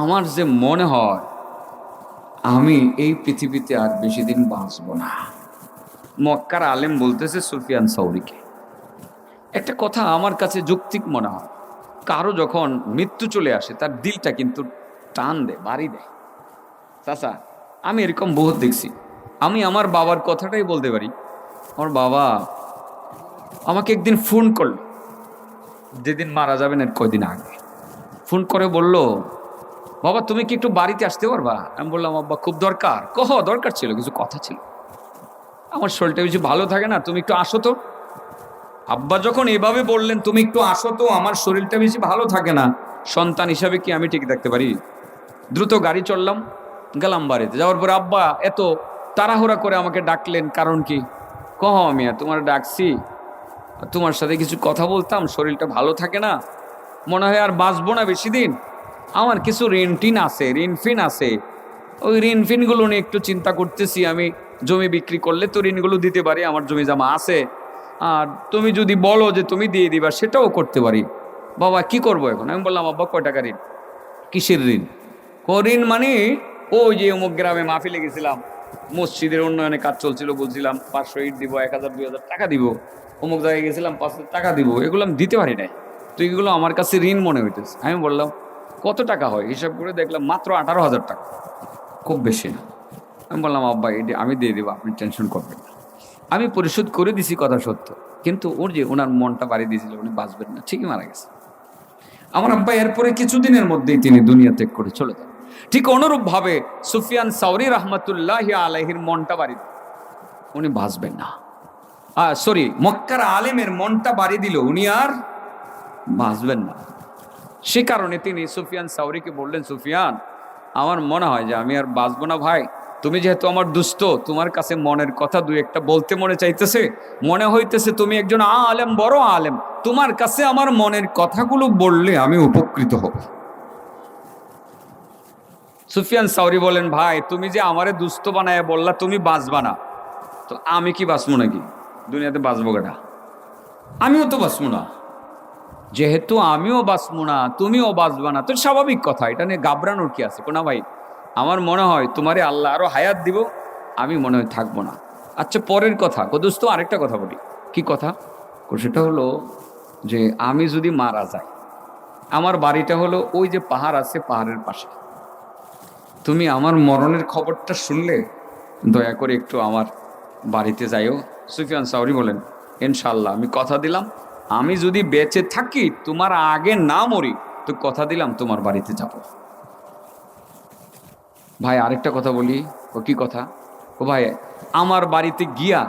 আমার যে মনে হয় আমি এই পৃথিবীতে আর বেশি দিন বাঁচব না। মক্কার আলেম বলতেছে সুফিয়ান সাউরিকে, একটা কথা আমার কাছে যৌক্তিক মনে হয়, কারো যখন মৃত্যু চলে আসে তার দিলটা কিন্তু টান দেয়, বাড়ি দেয়। চাচা আমি এরকম বহুত দেখছি। আমি আমার বাবার কথাটাই বলতে পারি। আমার বাবা আমাকে একদিন ফোন করলো, যেদিন মারা যাবেন এর কয়দিন আগে ফোন করে বলল, বাবা তুমি কি একটু বাড়িতে আসতে পারবা? আমি বললাম, আব্বা খুব দরকার। কহ দরকার ছিল, কিছু কথা ছিল, আমার শরীরটা বেশি ভালো থাকে না, তুমি একটু আসো তো। আব্বা যখন এভাবে বললেন তুমি একটু আসো তো, আমার শরীরটা বেশি ভালো থাকে না, সন্তান হিসাবে কি আমি ঠিক থাকতে পারি? দ্রুত গাড়ি চললাম, গেলাম বাড়িতে। যাওয়ার পরে আব্বা এত তাড়াহুড়া করে আমাকে ডাকলেন, কারণ কি? কহ মিয়া তোমার ডাকছি, তোমার সাথে কিছু কথা বলতাম, শরীরটা ভালো থাকে না, মনে হয় আর বাঁচবো না বেশি দিন। আমার কিছু ঋণ আছে, ঋণফিন আছে, ওই ঋণফিনগুলো নিয়ে একটু চিন্তা করতেছি। আমি জমি বিক্রি করলে তো ঋণগুলো দিতে পারি, আমার জমি জমা আছে, আর তুমি যদি বলো যে তুমি দিয়ে দিবা সেটাও করতে পারি। বাবা কি করবো এখন? আমি বললাম, আব্বা কয় টাকা ঋণ? কিসের ঋণ? ঋণ মানে ওই যে অমুক গ্রামে মাহফিলে গেছিলাম, মসজিদের উন্নয়নে কাজ চলছিল, বলছিলাম 500 ইট দিব, 1000 2000 টাকা দিব, অমুক জায়গায় গেছিলাম 500 টাকা দিব, এগুলো আমি দিতে পারি নাই, তো এগুলো আমার কাছে ঋণ মনে হইতেছে। আমি বললাম কত টাকা হয়? হিসাব করে দেখলাম মাত্র 18,000 টাকা, খুব বেশি না। আমি বললাম, আব্বা এটি আমি দিয়ে দেবো, আপনি টেনশন করবেন না, আমি পরিশোধ করে দিছি, কথা সত্য, কিন্তু ওর যে ওনার মনটা বাড়ি দিয়েছিল, উনি বাঁচবেন না, ঠিকই মারা গেছে। আমার আব্বা এরপরে কিছুদিনের মধ্যেই তিনি দুনিয়া ত্যাগ করে চলে যান। ঠিক অনুরূপ ভাবে সুফিয়ান সাউরি রহমতুল্লাহ আলাইহির মনটা বাড়ি, উনি বাঁচবেন না। সরি, মক্কার আলেমের মনটা বাড়ি দিল, উনি আর বাঁচবেন না। সে কারণে তিনি সুফিয়ান সাউরিকে বললেন, সুফিয়ান আমার মনে হয় যে আমি আর বাঁচবো না ভাই, তুমি যেহেতু আমার দুস্থ, তোমার কাছে মনের কথা 2-1টা বলতে মনে চাইতেছে, মনে হইতেছে তুমি একজন আলেম, বড় আলেম, তোমার কাছে আমার মনের কথাগুলো বললে আমি উপকৃত হব। সুফিয়ান সাউরি বলেন, ভাই তুমি যে আমারে দুস্থ বানায় বললা তুমি বাঁচবা না, তো আমি কি বাঁচবো নাকি? দুনিয়াতে বাঁচবো কেটা? আমিও তো বাঁচবো না। যেহেতু আমিও বাঁচবো না, তুমিও বাঁচবা না, তো স্বাভাবিক কথা, এটা নিয়ে ঘাবড়ানোর কি আছে? কোনা ভাই আমার মনে হয় তোমারে আল্লাহ আরো হায়াত দিব, আমি মনে হয় থাকবো না। আচ্ছা পরের কথা, দোস্ত আরেকটা কথা বলি। কি কথা? সেটা হলো যে আমি যদি মারা যাই, আমার বাড়িটা হলো ওই যে পাহাড় আছে, পাহাড়ের পাশে। তুমি আমার মরণের খবরটা শুনলে দয়া করে একটু আমার বাড়িতে যাইও। সুফিয়ান সাউরি বলেন, ইনশাল্লাহ, আমি কথা দিলাম, আমি যদি বেঁচে থাকি, তোমার আগে না মরি, তো কথা দিলাম তোমার বাড়িতে যাব। ভাই আরেকটা কথা বলি। ও কি কথা? ও ভাই, আমার বাড়িতে গিয়া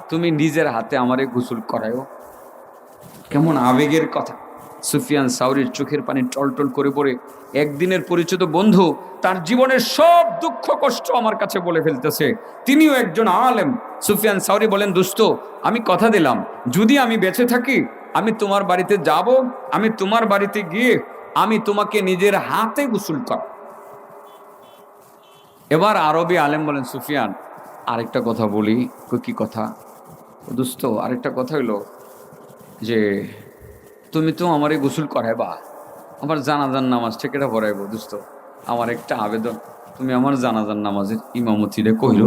তুমি নিজের হাতে আমারে গোসল করায়ও। কেমন আবেগের কথা! সুফিয়ান সাউরির চোখের পানি টলটল করে পড়ে। একদিনের পরিচিত বন্ধু তার জীবনের সব দুঃখ কষ্ট আমার কাছে বলে ফেলতেছে। তিনিও একজন আলেম। সুফিয়ান সাউরি বলেন, দোস্ত, আমি কথা দিলাম, যদি আমি বেঁচে থাকি, আমি তোমার বাড়িতে যাব, আমি তোমার বাড়িতে গিয়ে আমি তোমাকে নিজের হাতে গোসল কর। এবার আরবি আলেম বলেন, সুফিয়ান আরেকটা কথা বলি। কি কথা? দোস্ত, আরেকটা কথা হইলো যে তুমি তো আমারে গোসল করাইবা, আমার জানাজার নামাজ ঠেকেটা পড়াইব। দোস্ত, আমার একটা আবেদন, তুমি আমার জানাজার নামাজের ইমামতিরে কইল।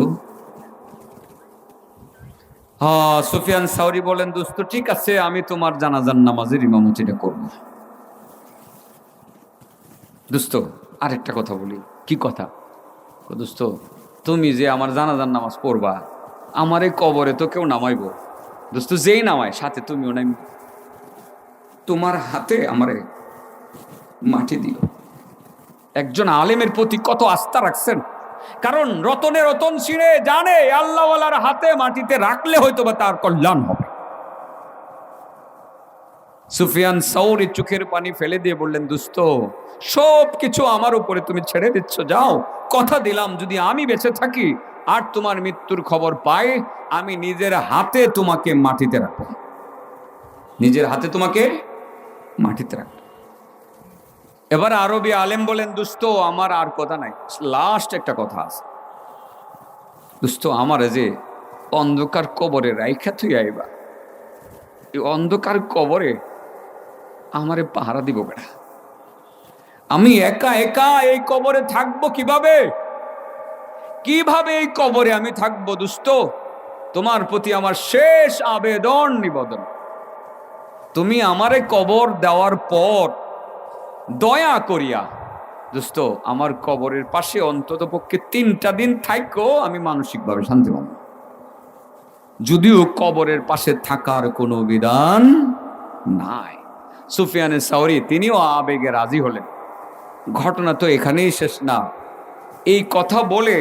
হ্যাঁ, সুফিয়ান সাউরি বলেন, দোস্ত ঠিক আছে, আমি তোমার জানাজার নামাজের ইমামতিটা করব। দোস্ত আরেকটা কথা বলি। কি কথা? দোস্ত, তুমি যে আমার জানাজার নামাজ পড়বা, আমার এই কবরে তো কেউ নামাইব। দোস্ত, যেই নামায় সাথে তুমিও নামি, তোমার হাতে আমারে মাটি দিও। একজন আলেমের প্রতি কত আস্থা রাখছেন! কারণ রতনে রতন ছিঁড়ে জানে আল্লাহওয়ালার হাতে মাটিতে রাখলে হয়তো বা তার কল্যাণ হবে। সুফিয়ান সাউরি চোখের পানি ফেলে দিয়ে বললেন, দোস্ত সব কিছু আমার উপরে তুমি ছেড়ে দিচ্ছ, যাও। কথা দিলাম, যদি আমি বেঁচে থাকি আর তোমার মৃত্যুর খবর পাই, আমি নিজের হাতে তোমাকে মাটিতে রাখবো। নিজের হাতে তোমাকে মাটিতে রাখবো। এবার আরবি আলেম বলেন, দোস্ত আমার আর কথা নাই, লাস্ট একটা কথা আছে। দোস্ত, আমার যে অন্ধকার কবরে রাইখা তুই আইবা, এই অন্ধকার কবরে আমারে পাহারা দিব কেনা? আমি একা একা এই কবরে থাকবো কিভাবে? কিভাবে এই কবরে আমি থাকবো? দোস্ত, তোমার প্রতি আমার শেষ আবেদন নিবেদন, তুমি আমারে কবর দেওয়ার পর দয়া করিয়া দোস্ত আমার কবরের পাশে অন্তত পক্ষে 3টা দিন থাইকো, আমি মানসিকভাবে শান্তি পাবো। যদিও কবরের পাশে থাকার কোনো বিধান নাই। সুফিয়ানে সাউরি তিনিও আবেগে রাজি হলেন। ঘটনা তো এখানেই শেষ না। এই কথা বলে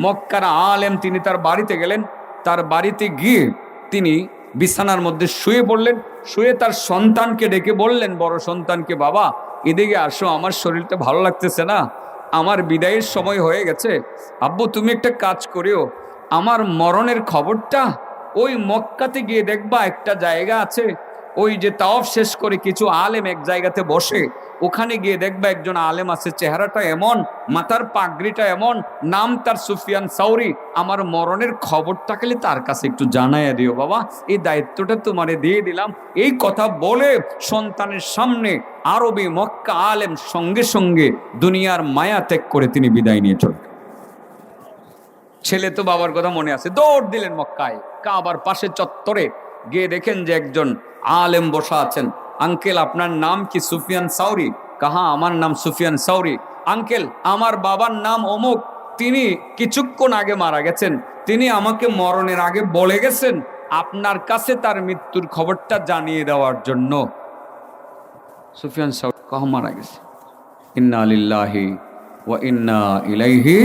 মক্কার আলেম তিনি তার বাড়িতে গেলেন। তার বাড়িতে গিয়ে তিনি বিছানার মধ্যে শুয়ে পড়লেন। শুয়ে তার সন্তানকে ডেকে বললেন, বড় সন্তানকে, বাবা এদিকে আসো, আমার শরীরটা ভালো লাগতেছে না, আমার বিদায়ের সময় হয়ে গেছে। আব্বু তুমি একটা কাজ করিও, আমার মরণের খবরটা ওই মক্কাতে গিয়ে দেখবা একটা জায়গা আছে, ওই যে তাওয়াফ শেষ করে কিছু আলেম এক জায়গাতে বসে, ওখানে গিয়ে দেখবা একজন আলেম আছে, চেহারাটা এমন, মাথার পাগড়িটা এমন, নাম তার সুফিয়ান সাউরি, আমার মরণের খবরটা খালি তার কাছে একটু জানাইয়া দিও বাবা, এই দায়িত্বটা তোমারে দিয়ে দিলাম। এই কথা বলে সন্তানের সামনে আরবি মক্কা আলেম সঙ্গে সঙ্গে দুনিয়ার মায়া ত্যাগ করে তিনি বিদায় নিয়ে চললেন। ছেলে তো বাবার কথা মনে আছে, দৌড় দিলেন মক্কায়, কাবার পাশে চত্বরে গিয়ে দেখেন যে একজন আলেম বসা আছেন। আঙ্কেল আপনার নাম কি? সুফিয়ান সাউরি। কাহা, আমার নাম সুফিয়ান সাউরি। আঙ্কেল আমার বাবার নাম অমুক, তিনি কিছুক্ষণ আগে মারা গেছেন, তিনি আমাকে মরণের আগে বলে গেছেন আপনার কাছে তার মৃত্যুর খবরটা জানিয়ে দেওয়ার জন্য। সুফিয়ান সাউরি কাহা মারা গেছে। ইন্না লিল্লাহি ওয়া ইন্না ইলাইহি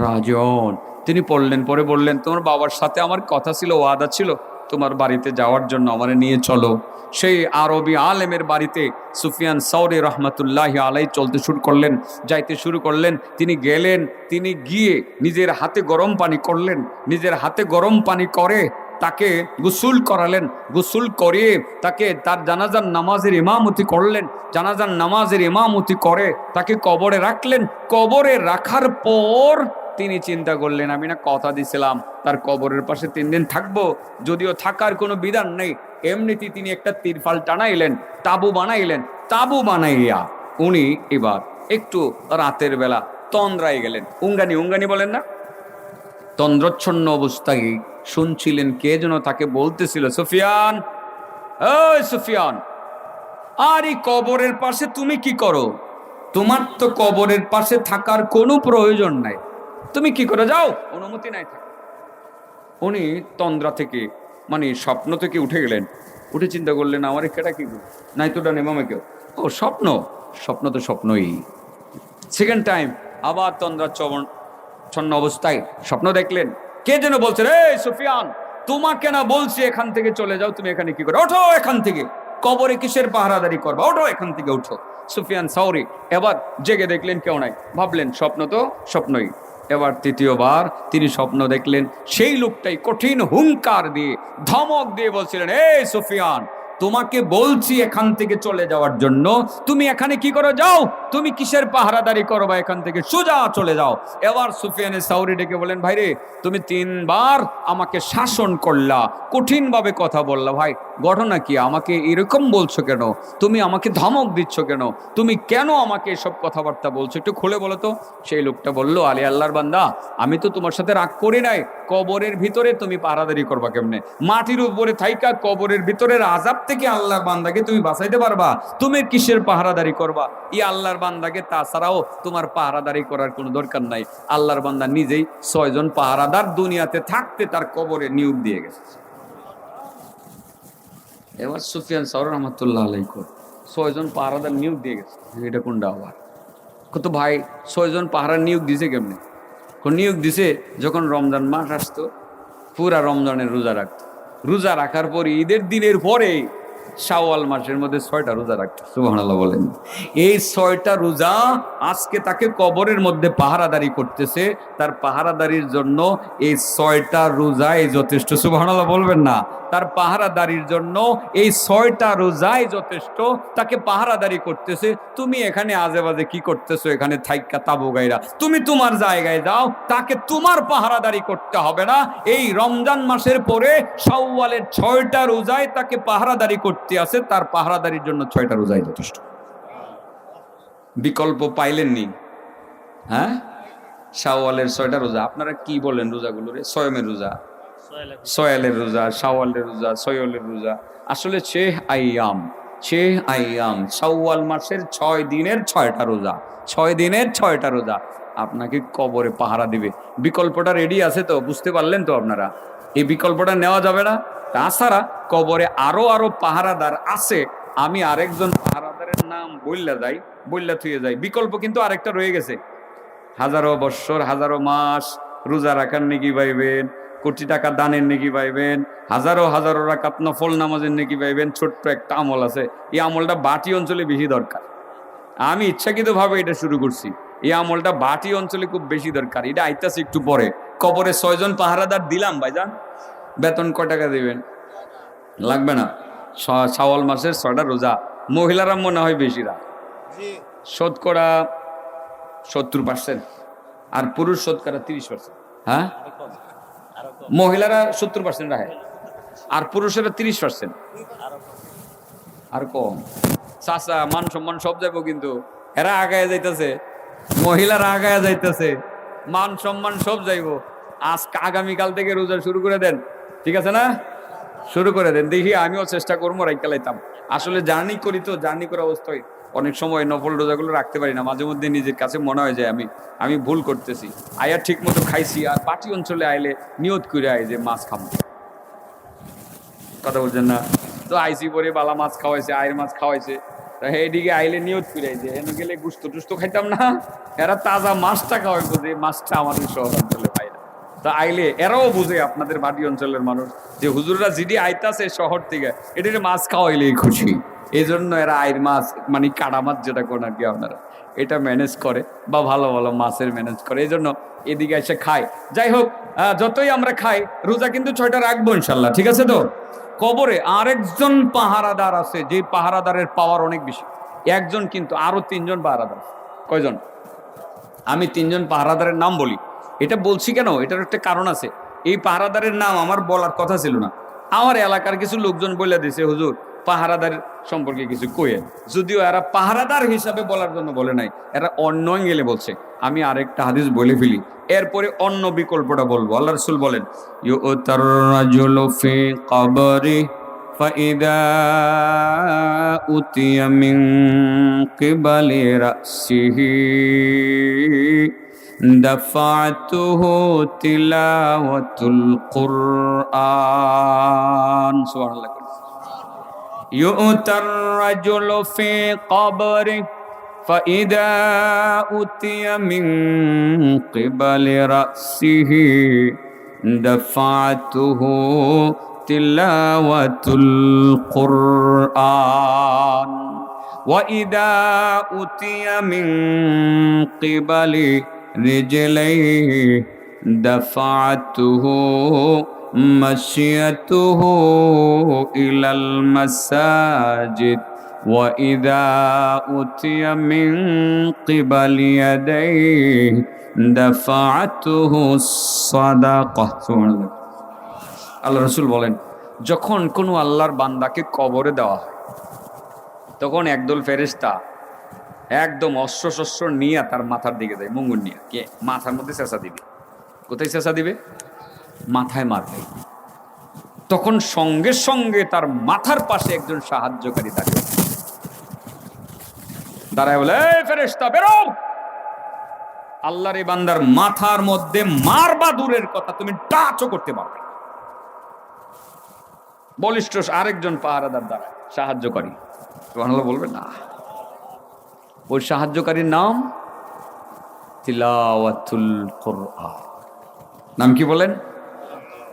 রাজিউন। তিনি পড়লেন, পরে বললেন, তোমার বাবার সাথে আমার কথা ছিল, ওয়াদা ছিল তোমার বাড়িতে যাওয়ার জন্য, আমারে নিয়ে চলো। সেই আরবি আলেমের বাড়িতে সুফিয়ান সাউরি রহমাতুল্লাহি আলাইহি চলতে শুরু করলেন, যাইতে শুরু করলেন। তিনি গেলেন, তিনি গিয়ে নিজের হাতে গরম পানি করলেন, নিজের হাতে গরম পানি করে তাকে গোসল করালেন, গোসল করিয়ে তাকে তার জানাজার নামাজের ইমামতি করলেন, জানাজার নামাজের ইমামতি করে তাকে কবরে রাখলেন। কবরে রাখার পর তিনি চিন্তা করলেন, আমি না কথা দিছিলাম তার কবরের পাশে 3 দিন থাকবো, যদিও থাকার কোনো বিধান নেই, এমনিতেই তিনি একটা তিরফাল টানাইলেন, তাবু বানাইলেন। তাবু বানাইয়া উনি এবার একটু রাতের বেলা তন্দ্রায় গেলেন। উঙ্গানি, উঙ্গানি বলেন না, তন্দ্রচ্ছন্ন অবস্থায় শুনছিলেন কে যেন তাকে বলতেছিল, সুফিয়ান, ওই সুফিয়ান, আর এই কবরের পাশে তুমি কি করো? তোমার তো কবরের পাশে থাকার কোনো প্রয়োজন নাই, তুমি কি করে যাও? অনুমতি নাই থাক। উনি তন্দ্রা থেকে মানে স্বপ্ন থেকে উঠে গেলেন, উঠে চিন্তা করলেন আমার কেটা কি নাই তো ডানে মামা কেউ, ও স্বপ্ন, স্বপ্ন তো স্বপ্নই। সেকেন্ড টাইম আবার তন্দ্রা ছন্ন অবস্থায় স্বপ্ন দেখলেন, কে যেন বলছে রে সুফিয়ান, তোমাকে না বলছি এখান থেকে চলে যাও, তুমি এখানে কি করো? ওঠো এখান থেকে, কবরে কিসের পাহারাদারি করবা, ওঠো এখান থেকে, উঠো। সুফিয়ান সাউরি এবার জেগে দেখলেন কেউ নাই, ভাবলেন স্বপ্ন তো স্বপ্নই। এবার তৃতীয়বার তিনি স্বপ্ন দেখলেন, সেই লোকটাই কঠিন হুঙ্কার দিয়ে ধমক দিয়ে বলছিলেন, এই সুফিয়ান, তোমাকে বলছি এখান থেকে চলে যাওয়ার জন্য, তুমি এখানে কি করে যাও? তুমি কিসের পাহারাদারি করবা? এখান থেকে সোজা চলে যাও। এবার সুফিয়ানে সাউরি ডেকে বলেন, ভাই রে, তুমি 3 বার আমাকে শাসন করলা, কঠিন ভাবে কথা বললা, ভাই ঘটনা কি? আমাকে এরকম বলছো কেন? তুমি আমাকে ধমক দিচ্ছ কেন? তুমি কেন আমাকে এসব কথাবার্তা বলছো? একটু খুলে বলো তো। সেই লোকটা বলল, আলী আল্লাহর বান্দা, আমি তো তোমার সাথে রাগ করি নাই, কবরের ভিতরে তুমি পাহারাদারি করবা কেমনে? মাটির উপরে থাইকা কবরের ভিতরের আযাব থেকে আল্লাহর বান্দাকে তুমি বাঁচাইতে পারবা? তুমি কিসের পাহারাদারি করবা? ই আল্লাহর বান্দাকে, তাছাড়াও তোমার পাহারাদারি করার কোনো দরকার নাই। আল্লাহর বান্দা নিজেই 6 জন পাহারাদার দুনিয়াতে থাকতে তার কবরে নিয়োগ দিয়ে গেছে। এবার সুফিয়ান সাউরি রহমাতুল্লাহ আলাইহি 6 জন পাহারাদার নিয়োগ দিয়ে গেছে। এটা কোনটা আবার? কত ভাই 6 জন পাহারা নিয়োগ দিছে কেমনে? নিয়োগ দিছে যখন রমজান মাস আসতো, পুরা রমজানের রোজা রাখতো, রোজা রাখার পর ঈদের দিনের পরে শাওয়াল মাসের মধ্যে 6টা রোজা রাখতো। সুবহানাল্লাহ বলেন। এই 6টা রোজা আজকে তাকে কবরের মধ্যে পাহারাদারি করতেছে, তার পাহারাদারির জন্য এই 6টা রোজাই যথেষ্ট। সুবহানাল্লাহ বলবেন না? তার পাহারাদারির জন্য এই 6টা রোজাই যথেষ্ট, তাকে পাহারাদারি করতেছে। তুমি এখানে আজে বাজে কি করতেছো? এখানে থাইক্কা তাবু গাইরা তুমি তোমার জায়গায় যাও, তাকে তোমার পাহারাদারি করতে হবে না। এই রমজান মাসের পরে শাওয়ালের 6টা রোজায় তাকে পাহারাদারি করতে আছে, তার পাহারাদারির জন্য 6টা রোজাই যথেষ্ট। বিকল্প পাইলেননি? হ্যাঁ, শাওয়ালের 6টা রোজা। আপনারা কি বলেন রোজাগুলো রে? সয়মের রোজা, সয়ালের রোজা, শাওয়ালের রোজা, সয়লের রোজা। আসলে আইয়াম শাওয়াল মাসের 6 দিনের 6টা রোজা, 6 দিনের 6টা রোজা আপনাকে কবরে পাহারা দিবে। বিকল্পটা রেডি আছে তো? বুঝতে পারলেন তো আপনারা? এই বিকল্পটা নেওয়া যাবে না। তাছাড়া কবরে আরো পাহারাদার আছে, আমি আরেকজন পাহারাদারের নাম বললা থুয়ে যাই। বিকল্প কিন্তু আরেকটা রয়ে গেছে। হাজারো বৎসর, হাজারো মাস রোজা রাখার নেকি পাইবেন, কোটি টাকা দানের নেকি পাইবেন, হাজারো রাকাত নফল নামাজের নেকি পাইবেন। ছোট্ট একটা আমল আছে, এই আমলটা বাটি অঞ্চলে বেশি দরকার। আমি ইচ্ছাকৃতভাবে এটা শুরু করছি। এই আমলটা বাটি অঞ্চলে খুব বেশি দরকার। এটা আইতাছে একটু পরে। কবরে 6 জন পাহারাদার দিলাম ভাইজান, বেতন কয় টাকা দিবেন? লাগবে না। শাওয়াল মাসের 6টা রোজা মহিলারা মনে হয় বেশিরা, শতকরা 70%, আর পুরুষ শতকরা 30%। হ্যাঁ, মহিলারা 70% রাখে, আর পুরুষেরা 30%। আর কম চাচা, মান সম্মান সব যাবো, কিন্তু এরা আগায় যাইতেছে, মহিলারা আগায় যাইতেছে, মান সম্মান সব যাইবো। আগামীকাল থেকে রোজা শুরু করে দেন, ঠিক আছে না? শুরু করে দেন, দেখি আমিও চেষ্টা করবো রাইকালাইতাম। আসলে জার্নি করি তো, জার্নি করা অবস্থায় অনেক সময় নফল রোজাগুলো রাখতে পারি না। মাঝে মধ্যে নিজের কাছে মনে হয় যে আমি ভুল করতেছি। আয়া ঠিক মতো খাইছি, আর পাটি অঞ্চলে আইলে নিয়ত করে আয় যে মাছ খাবো। কথা বলছেন না তো? আইসি পরে বালা মাছ খাওয়াইছে, আয়ের মাছ খাওয়াইছে, এইদিকে আইলে নিয়ত করে যে এনে গেলে গুস্ত টুস্ত খাইতাম না, এরা তাজা মাছটা খাওয়াইবো, যে মাছটা আমাদের শহর অঞ্চলে পাই না। তা আইলে এরাও বুঝে, আপনাদের বাড়ি অঞ্চলের মানুষ, যে হুজুররা জিডি আইতাছে শহর থেকে, এটার মাছ খাওয়াইলেই খুশি। এই জন্য এরা আয়ের মাছ, মানে কাটা মাছ যেটা কোন আর কি, আপনারা এটা ম্যানেজ করে, বা ভালো ভালো মাছের ম্যানেজ করে, এই জন্য এদিকে এসে খায়। যাই হোক, যতই আমরা খাই, রোজা কিন্তু 6টা রাখবো ইনশাল্লাহ, ঠিক আছে তো? কবরে আরেকজন পাহারাদার আছে, যে পাহারাদারের পাওয়ার অনেক বেশি। একজন কিন্তু আরো 3 জন পাহারাদার। কয়জন? আমি 3 জন পাহারাদারের নাম বলি। এটা বলছি কেন? এটার একটা কারণ আছে। এই পাহারাদারের নাম আমার বলার কথা ছিল না, আমার এলাকার কিছু লোকজন বলে দিছে, হুজুর পাহারাদার সম্পর্কে কিছু কইেন। যদিও এরা পাহারাদার হিসাবে বলার জন্য বলে নাই, এরা অন্য অ্যাঙ্গেলে বলছে। আমি আরেকটা হাদিস বলে ফেলি, এরপরে অন্য বিকল্পটা বলবো। আল্লাহ রাসূল বলেন, ইউতার রাজুলু ফি কবরি ফাইদা উতিয়া মিন কিবালি রাসিহি দাফাতুহু তিলাওয়াতুল কুরআন। সুবহানাল্লাহ। ইউতার রাজুলু ফি কবরি فإذا أتي من قبل رأسه دفعته تلاوة القرآن وإذا أتي من قبل رجليه دفعته مشيته إلى المساجد وإذا أتي من قبل يديه دفعته الصدقة। আল্লাহ রাসূল বলেন, যখন কোনো আল্লাহর বান্দাকে কবরে দেওয়া হয় তখন একদল ফেরেশতা একদম অস্ত্র শস্ত্র নিয়ে তার মাথার দিকে যায়, মুঙ্গুর নিয়ে কে মাথার মধ্যে চেঁচা দিবে। কোথায় চেঁচা দিবে? মাথায় মারবে। তখন সঙ্গে সঙ্গে তার মাথার পাশে একজন সাহায্যকারী দাঁড়ায় বলে, এই ফেরেশতা বেরো, আল্লাহর এই বান্দার মাথার মধ্যে মারবা দূরের কথা, তুমি টাচও করতে পারবে। বলিষ্ঠ আরেকজন পাহারাদার দাঁড়ায়, সাহায্যকারী। সুবহানাল্লাহ বলবেন না? ওই সাহায্যকারীর নাম তিলাওয়াতুল কুরআন। নাম কি বলেন?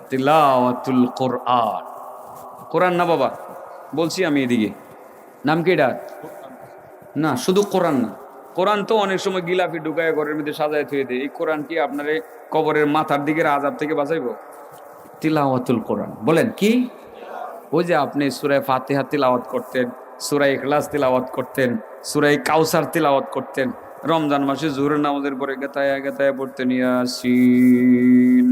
তিলাওয়াতুল কুরআন। কোরআন না বাবা, বলছি আমি এদিকে। নাম কি এটা? না, শুধু কোরআন না। কোরআন তো অনেক সময় গিলাফি ঢুকায় ঘরের মধ্যে সাজায় থুয়ে দেয়। এই কোরআন কি আপনার কবরের মাথার দিকের আযাব থেকে বাঁচাইব? তিলাওয়াতুল কোরআন। বলেন কি? ওই যে আপনি সূরা ফাতিহা তিলাওয়াত করতেন, সূরা ইখলাস তিলাওয়াত করতেন, সূরা কাউসার তিলাওয়াত করতেন, রমজান মাসে জোহরের নামাজের পরে গাতায়া গাতায়া পড়তেন ইয়াসিন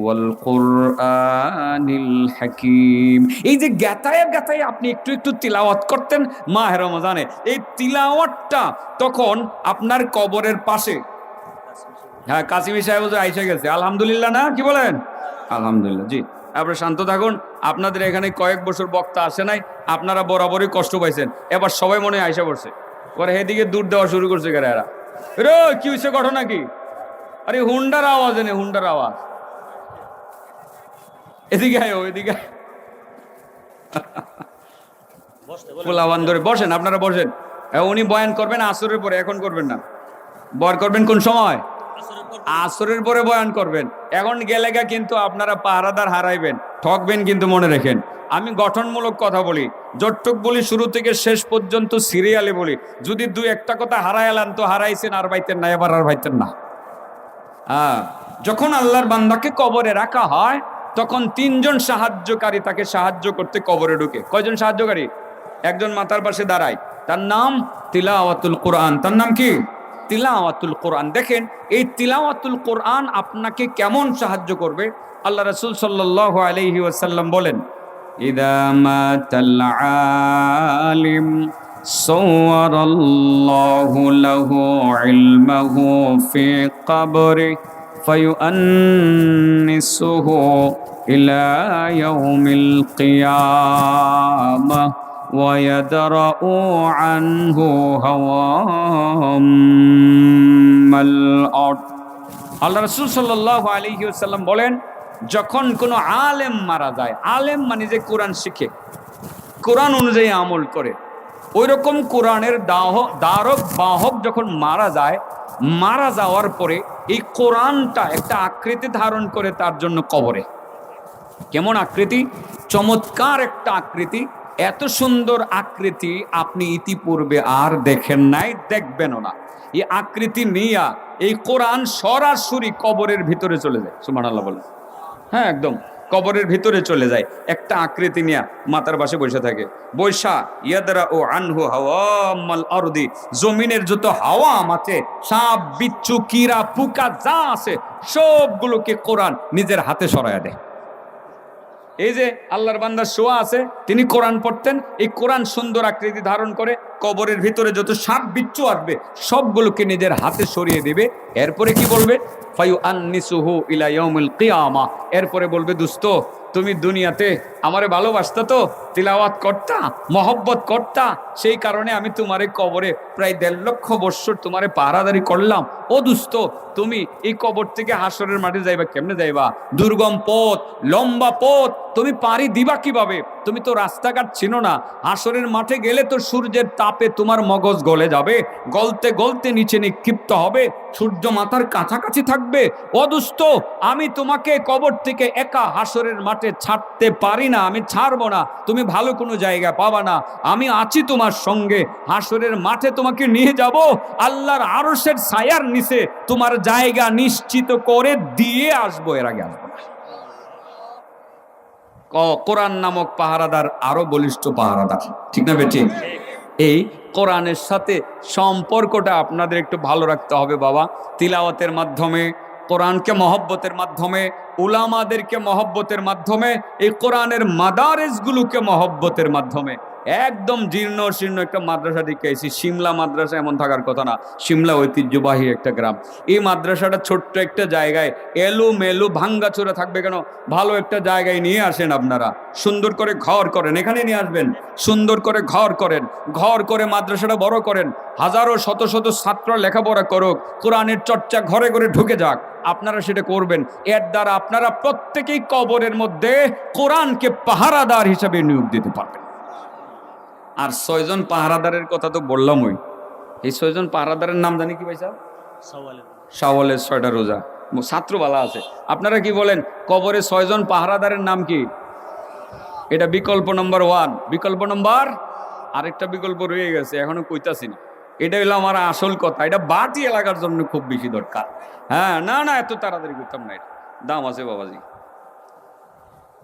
ওয়াল কুরআনিল হাকীম। এই যে গাতায়া গাতায়া আপনি একটু একটু তিলাওয়াত করতেন মাহে রমজানে, এই তিলাওয়াতটা তখন আপনার কবরের পাশে। হ্যাঁ, কাসিমি সাহেব আইসা গেছে, আলহামদুলিল্লাহ না? কি বলেন? আলহামদুলিল্লাহ। জি, আপনারা শান্ত থাকুন। আপনাদের এখানে কয়েক বছর বক্তা আসে নাই, আপনারা বরাবরই কষ্ট পাইছেন। এবার সবাই মনে হয় আইসা পড়ছে, পরে এদিকে দূর দেওয়া শুরু করছে। এরা রে কি হয়েছে, ঘটনা কি? আরে হুন্ডার আওয়াজ এনে, হুন্ডার আওয়াজ। এদিকে আয়, এদিকে পোলাওয়ান ধরে বসেন, আপনারা বসেন। উনি বয়ান করবেন আসরের পরে, এখন করবেন না। বয়ান করবেন কোন সময়? আসরের পরে বয়ান করবেন। এখন গেলেগা কিন্তু আপনারা পাহারাদার হারাইবেন, ঠকবেন কিন্তু মনে রাখেন। আমি গঠনমূলক কথা বলি, যতটুক বলি শুরু থেকে শেষ পর্যন্ত সিরিয়ালে বলি। যদি দুই একটা কথা হারাইলাম তো হারাইছেন, আর পাইতেন না, এবার আর পাইতেন না। যখন আল্লাহর বান্দাকে কবরে রাখা হয় তখন তিনজন সাহায্যকারী তাকে সাহায্য করতে কবরে ঢুকে। কয়জন সাহায্যকারী? একজন মাথার পাশে দাঁড়ায়, তার নাম তিলাওয়াতুল কোরআন। তার নাম কি? তিলাওয়াতুল কোরআন। দেখেন এই তিলাওয়াতুল কোরআন আপনাকে কেমন সাহায্য করবে। আল্লাহ রাসূল সাল্লাল্লাহু আলাইহি ওয়াসাল্লাম বলেন, ইদা মাতাল আলিম সাওয়ারাল্লাহু লাহু ইলমাহু ফি কবরি ফায়ুআন্নিসুহু ইলা ইয়াউমিল কিয়ামাহ ويدرأ عنه هوام الأرض। আল্লাহ রাসূল সাল্লাল্লাহু আলাইহি ওয়াসাল্লাম বলেন, যখন কোনো আলেম মারা যায়, আলেম মানে যে কোরআন শিখে, কোরআন অনুযায়ী আমল করে, ওই রকম কোরআনের ধারক বাহক যখন মারা যায়, মারা যাওয়ার পরে এই কোরআনটা একটা আকৃতি ধারণ করে তার জন্য কবরে। কেমন আকৃতি? চমৎকার একটা আকৃতি। এত সুন্দর আকৃতি আপনি ইতিপূর্বে আর দেখেন নাই, দেখবেনও না। এই আকৃতি নিয়ে এই কোরআন সরাসরি কবরের ভিতরে চলে যায়। সুবহানাল্লাহ বলে। হ্যাঁ, একদম কবরের ভিতরে চলে যায়। একটা আকৃতি নিয়ে মাথার পাশে বসে থাকে। বৈশা ইয়াদরা ও আনহু হাওয়ামাল আরদি, জমিনের যত হাওয়া আছে, সাপ বিচ্ছু কীরা পোকা যা আছে সবগুলোকে কোরআন নিজের হাতে সরায়া দেয়। এই যে আল্লাহর বান্দা শোয়া আছে, তিনি কোরআন পড়তেন, এই কোরআন সুন্দর আকৃতি ধারণ করে কবরের ভিতরে যত সাপ বিচ্ছু আসবে সবগুলোকে নিজের হাতে সরিয়ে দিবে। এরপরে কি বলবে? ফায়ু আন্নিসুহু ইলা ইয়াউমিল কিয়ামা, এরপরে বলবে দোস্ত তুমি দুনিয়াতে আমারে ভালোবাসতা তো, তিলাওয়াত করতা, মহব্বত করতা, সেই কারণে আমি তোমারে কবরে প্রায় 1.5 লক্ষ বৎসর তোমারে পাহারাদারি করলাম। ও দোস্ত তুমি এই কবর থেকে হাসরের মাঠে যাইবা কেমনে যাইবা? দুর্গম পথ, লম্বা পথ, তুমি পাড়ি দিবা কিভাবে? তুমি তো রাস্তাঘাট চিনো না। হাসরের মাঠে গেলে তো সূর্যের তাপে তোমার মগজ গলে যাবে, গলতে গলতে নিচে নিক্ষিপ্ত হবে, সূর্য মাথার কাছাকাছি থাকবে। ও দোস্ত আমি তোমাকে কবর থেকে একা হাসরের মাঠে ছাড়তে পারি না, আমি ছাড়বো না, তুমি ভালো কোনো জায়গা পাবা না, আমি আছি তোমার সঙ্গে, হাসরের মাঠে তোমাকে নিয়ে যাব, আল্লাহর আরশের ছায়ার নিচে তোমার জায়গা নিশ্চিত করে দিয়ে আসবো, এর আগে আসবো না। কোরআন নামক পাহারাদার আরো বলিষ্ঠ পাহারাদার, ঠিক না বেঠিক? এই কোরআনের সাথে সম্পর্কটা আপনাদের একটু ভালো রাখতে হবে বাবা। তিলাওয়াতের মাধ্যমে, কোরআনকে মহব্বতের মাধ্যমে, উলামাদেরকে মহব্বতের মাধ্যমে, এই কোরআনের মাদারেসগুলোকে মহব্বতের মাধ্যমে। একদম জীর্ণ শীর্ণ একটা মাদ্রাসা দিকে এসেছি, সিমলা মাদ্রাসা এমন থাকার কথা না, সিমলা ঐতিহ্যবাহী একটা গ্রাম। এই মাদ্রাসাটা ছোট্ট একটা জায়গায় এলো মেলু ভাঙ্গাচোরা থাকবে কেন? ভালো একটা জায়গায় নিয়ে আসেন আপনারা, সুন্দর করে ঘর করেন, এখানে নিয়ে আসবেন, সুন্দর করে ঘর করেন, ঘর করে মাদ্রাসাটা বড় করেন, হাজারো শত শত ছাত্র লেখাপড়া করুক, কোরআনের চর্চা ঘরে ঘরে ঢুকে যাক, আপনারা সেটা করবেন। এর দ্বারা আপনারা প্রত্যেকেই কবরের মধ্যে কোরআনকে পাহারাদার হিসাবে নিয়োগ দিতে পারবেন। আর 6 জন পাহারাদারের কথা তো বললামই, এই 6 জন পাহারাদারের নাম জানি কি ভাই সাহেব? শাওয়ালের 6টা রোজা। ছাত্রবালা আছে, আপনারা কি বলেন কবরে 6 জন পাহারাদারের নাম কি? এটা বিকল্প নম্বর 1। বিকল্প নম্বর আরেকটা বিকল্প রয়ে গেছে, এখনো কইতাছি না, এটা হলো আমার আসল কথা, এটা বাটি এলাকার জন্য খুব বেশি দরকার। হ্যাঁ, না না এত তাড়াতাড়ি করতাম না, এটা দাম আছে বাবাজি,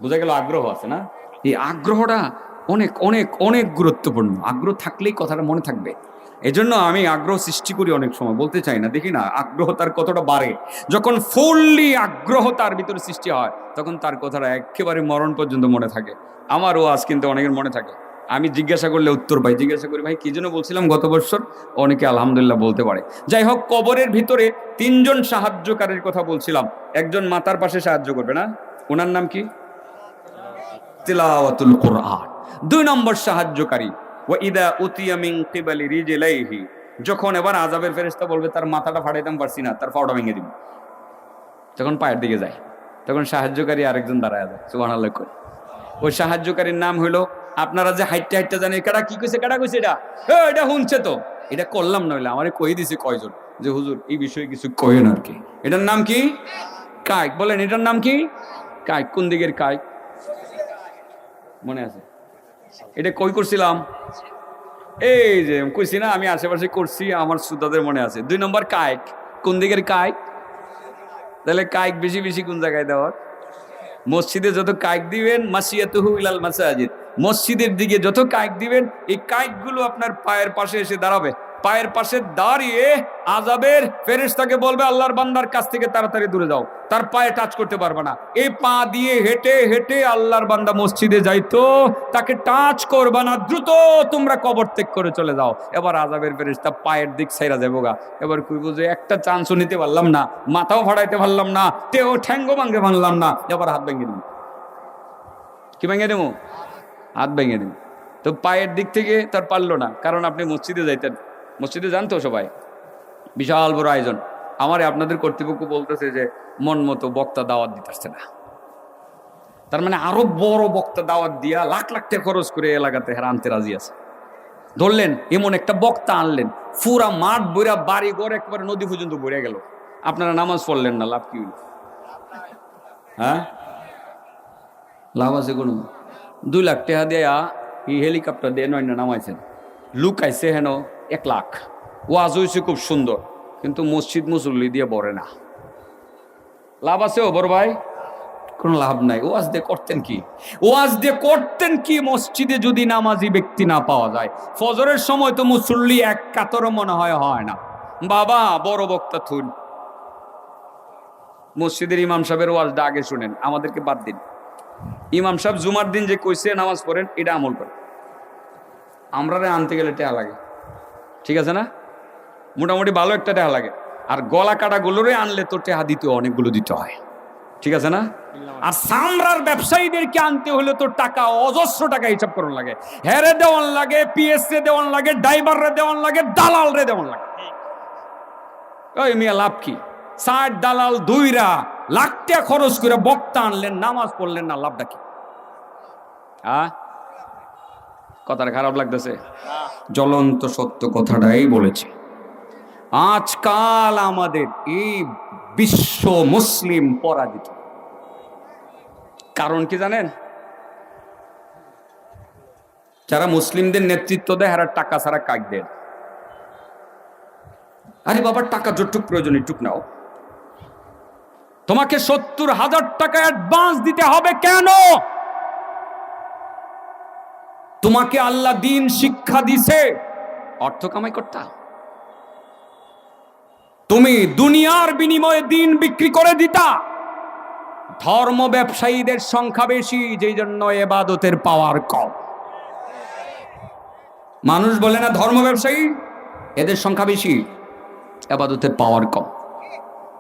বোঝা গেল আগ্রহ আছে না? এই আগ্রহটা অনেক অনেক অনেক গুরুত্বপূর্ণ, আগ্রহ থাকলেই কথাটা মনে থাকবে। এজন্য আমি আগ্রহ সৃষ্টি করি, অনেক সময় বলতে চাই না, দেখি না আগ্রহ তার কতটা বাড়ে। যখন ফুললি আগ্রহ তার ভিতরে সৃষ্টি হয় তখন তার কথাটা একেবারে মরণ পর্যন্ত মনে থাকে। আমার ওয়াজ কিন্তু অনেকের মনে থাকে, আমি জিজ্ঞাসা করলে উত্তর পাই, জিজ্ঞাসা করি ভাই কি জন্য বলছিলাম গত বছর, অনেকে আলহামদুলিল্লাহ বলতে পারে। যাই হোক, কবরের ভিতরে 3 জন সাহায্যকারীর কথা বলছিলাম। একজন মাতার পাশে সাহায্য করবে না, ওনার নাম কি? তিলাওয়াতুল কোরআন। 2 নম্বর সাহায্যকারী ওয়া ইদা উতিয়া মিন কিবালি রিজলাইহি, যখন এবার আযাবের ফেরেশতা বলবে তার মাথাটা ফাটাইতাম পারছি না, তার পাওটা ভেঙে দিব, যখন পায়ের দিকে যায় তখন সাহায্যকারী আরেকজন দাঁড়ায় যায়, সুবহানাল্লাহ কই। ওই সাহায্যকারীর নাম হলো, আপনারা যে হাইটটা হাইটটা জানেন কারা কি কইছে, কারা কইছে এটা, এটা শুনছে তো, এটা করলাম নইলে আমারে কই দিছে কয়জন যে হুজুর এই বিষয়ে কিছু কইেন আর কি। এটার নাম কি? কায়ক। বলেন এটার নাম কি? কায়ক। কোন দিকের কায়ক মনে আছে? এটা কই করছিলাম? এই যে কইছি না, আমি আশেপাশে করছি, আমার শ্রোতাদের মনে আছে। 2 নম্বর কায়ক। কোন দিকের কায়ক? তাহলে কায়ক বেশি বেশি কোন জায়গায় দেওয়ার? মসজিদে যত কায়ক দিবেন, মাসিয়াতুহু ইলাল মাসাজিদ, মসজিদের দিকে যত কায়ক দিবেন, এই কায়কগুলো আপনার পায়ের পাশে এসে দাঁড়াবে। পায়ের পাশে দাঁড়িয়ে আযাবের ফেরেশতাকে বলবে আল্লাহর বান্দার কাছ থেকে তাড়াতাড়ি দূরে যাও, তার পায়ে টাচ করতে পারবে না। এই পা দিয়ে হেঁটে হেঁটে আল্লাহর বান্দা মসজিদে যাইতো, তাকে টাচ করবে না, দ্রুত তোমরা কবর ত্যাগ করে চলে যাও। এবার আযাবের ফেরেশতা পায়ের দিক ছাইরা যাবো গা, এবার কইব যে একটা চান্সও নিতে পারলাম না, মাথাও ফাড়াইতে পারলাম না, তেও ঠ্যাঙ্গো ভাঙতে পারলাম না, এবার হাত ভেঙে দেবো। কি ভেঙে দেবো? হাত ভেঙে দেবো। তো পায়ের দিক থেকে তার পারলো না, কারণ আপনি মসজিদে যাইতেন, মসজিদে জানতো সবাই, বিশাল বড় আয়োজন। আমারে আপনাদের কর্তৃপক্ষ বলতেছে যে মন মতো বক্তা দাওয়াত দিতেছে না, তার মানে আরো বড় বক্তা দাওয়াত দিয়া লাখ লাখ টাকা খরচ করে এলাকাতে আনতে রাজি আছে। ধরলেন এমন একটা বক্তা আনলেন, পুরা মাঠ বইরা বাড়ি ঘর একবারে নদী পর্যন্ত বইরা গেল, আপনারা নামাজ পড়লেন না, লাভ কি হইল? হ্যাঁ, লাভ আছে কোনো? 2 লাখ টাকা দেয়া এই হেলিকপ্টার দিয়ে 9 নামাইছেন, লুকাইছে হেন 1 লাখ। ওয়াজ হয়েছে খুব সুন্দর, কিন্তু মসজিদ মুসল্লি দিয়ে ভরে না। লাভ আছে ও বড় ভাই? কোনো লাভ নাই। ওয়াজ দিয়ে করতেন কি? ওয়াজ দিয়ে করতেন কি মসজিদে যদি নামাজি ব্যক্তি না পাওয়া যায়? ফজরের সময় তো মুসল্লি এক কাতরও মনে হয় না। বাবা বড় বক্তা থুন, মসজিদের ইমাম সাহেবের ওয়াজটা আগে শুনেন, আমাদেরকে বাদ দিন। ইমাম সাহেব জুমার দিন যে কইছে নামাজ পড়েন, এটা আমল করেন। আমরা আনতে গেলে টাকা লাগে, ঠিক আছে না? মোটামুটি ভালো একটা টাকা লাগে। আর গলা কাটাগুলোরে আনলে তো টেহা দিতে অনেকগুলো দিতে হয়, ঠিক আছে না? আর সামরার ব্যবসায়ীদেরকে আনতে হলে তো টাকা, অজস্র টাকা হিসাব করুন লাগে, হেরে দেওয়ান লাগে, পিএসএ দেওয়ান লাগে, ড্রাইভাররে দেওয়ান লাগে, দালালরে দেওয়ান লাগে। ওই মিয়া লাভ কি? 60 দালাল দুইরা লাখ টাকা খরচ করে বক্তা আনলেন, নামাজ পড়লেন না, লাভটা কি? কথাটা খারাপ লাগতেছে? জ্বলন্ত সত্য কথাটাই বলেছে। আজকাল আমাদের এই বিশ্ব মুসলিম পরাজিত। কারণ কি জানেন? যারা মুসলিমদের নেতৃত্ব দেয় এরা টাকা ছাড়া কাজ দেন। আরে বাবার টাকা যতটুক প্রয়োজন এটুক নাও। তোমাকে 70,000 টাকা অ্যাডভান্স দিতে হবে কেন? তোমাকে আল্লাহ দিন শিক্ষা দিছে অর্থ কামাই করতে। তুমি দুনিয়ার বিনিময়ে দিন বিক্রি করে দিতা। ধর্ম ব্যবসায়ীদের সংখ্যা বেশি, যেই জন্য ইবাদতের পাওয়ার কম। মানুষ বলে না ধর্ম ব্যবসায়ী, এদের সংখ্যা বেশি, ইবাদতের পাওয়ার কম।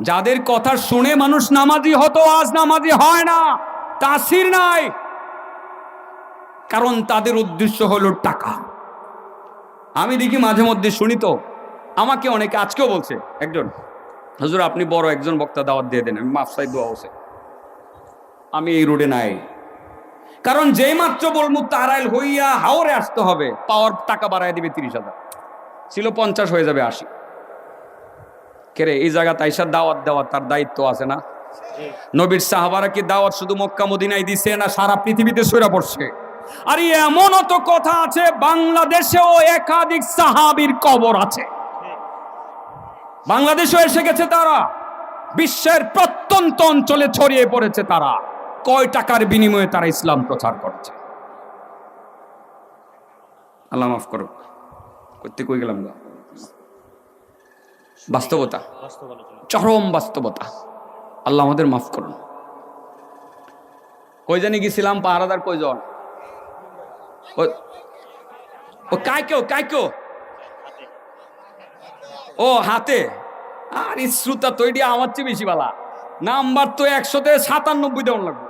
যাদের কথা শুনে মানুষ নামাজি হতো, আজ নামাজি হয় না, তাসির নাই। কারণ তাদের উদ্দেশ্য হলো টাকা। আমি দেখি মাঝে মধ্যে শুনি তো, আমাকে অনেকে আজকেও বলছে একজন, হুজুর আপনি বড় একজন বক্তা, দাওয়াত দিয়ে দেন। আমি মাফ চাই, দোয়া হচ্ছে, আমি এই রোডে নাই। কারণ যেই মাত্র বলবো তারাইল হইয়া হাওরে আসতে হবে, পাওয়ার টাকা বাড়ায় দিবে 30,000, ছিল 50 হয়ে যাবে 80। কেরে এই জায়গা তাইসা দাওয়াত দেওয়া তার দায়িত্ব আছে না? নবীর সাহাবারা কি দাওয়াত শুধু মক্কা মদিনায় দিছে না সারা পৃথিবীতে ছড়া পড়ছে? আর এমনও তো কথা আছে বাংলাদেশেও একাধিক সাহাবীর কবর আছে। বাংলাদেশেও এসে গেছে তারা, বিশ্বের প্রত্যন্ত অঞ্চলে ছড়িয়ে পড়েছে তারা। কয় টাকার বিনিময়ে তারা ইসলাম প্রচার করেছে। আল্লাহ মাফ করুক, করতে কই গেলাম গা? বাস্তবতা, চরম বাস্তবতা। আল্লাহ আমাদের মাফ করুন। কই জানি গেছিলাম, পাহারাদার কয়জন? ও কাইকেও ও হাতে। আর শ্রোতা তো এটি আমার চেয়ে বেশি বালা। নাম্বার তো 100-তে 97 দেওয়ান লাগবে।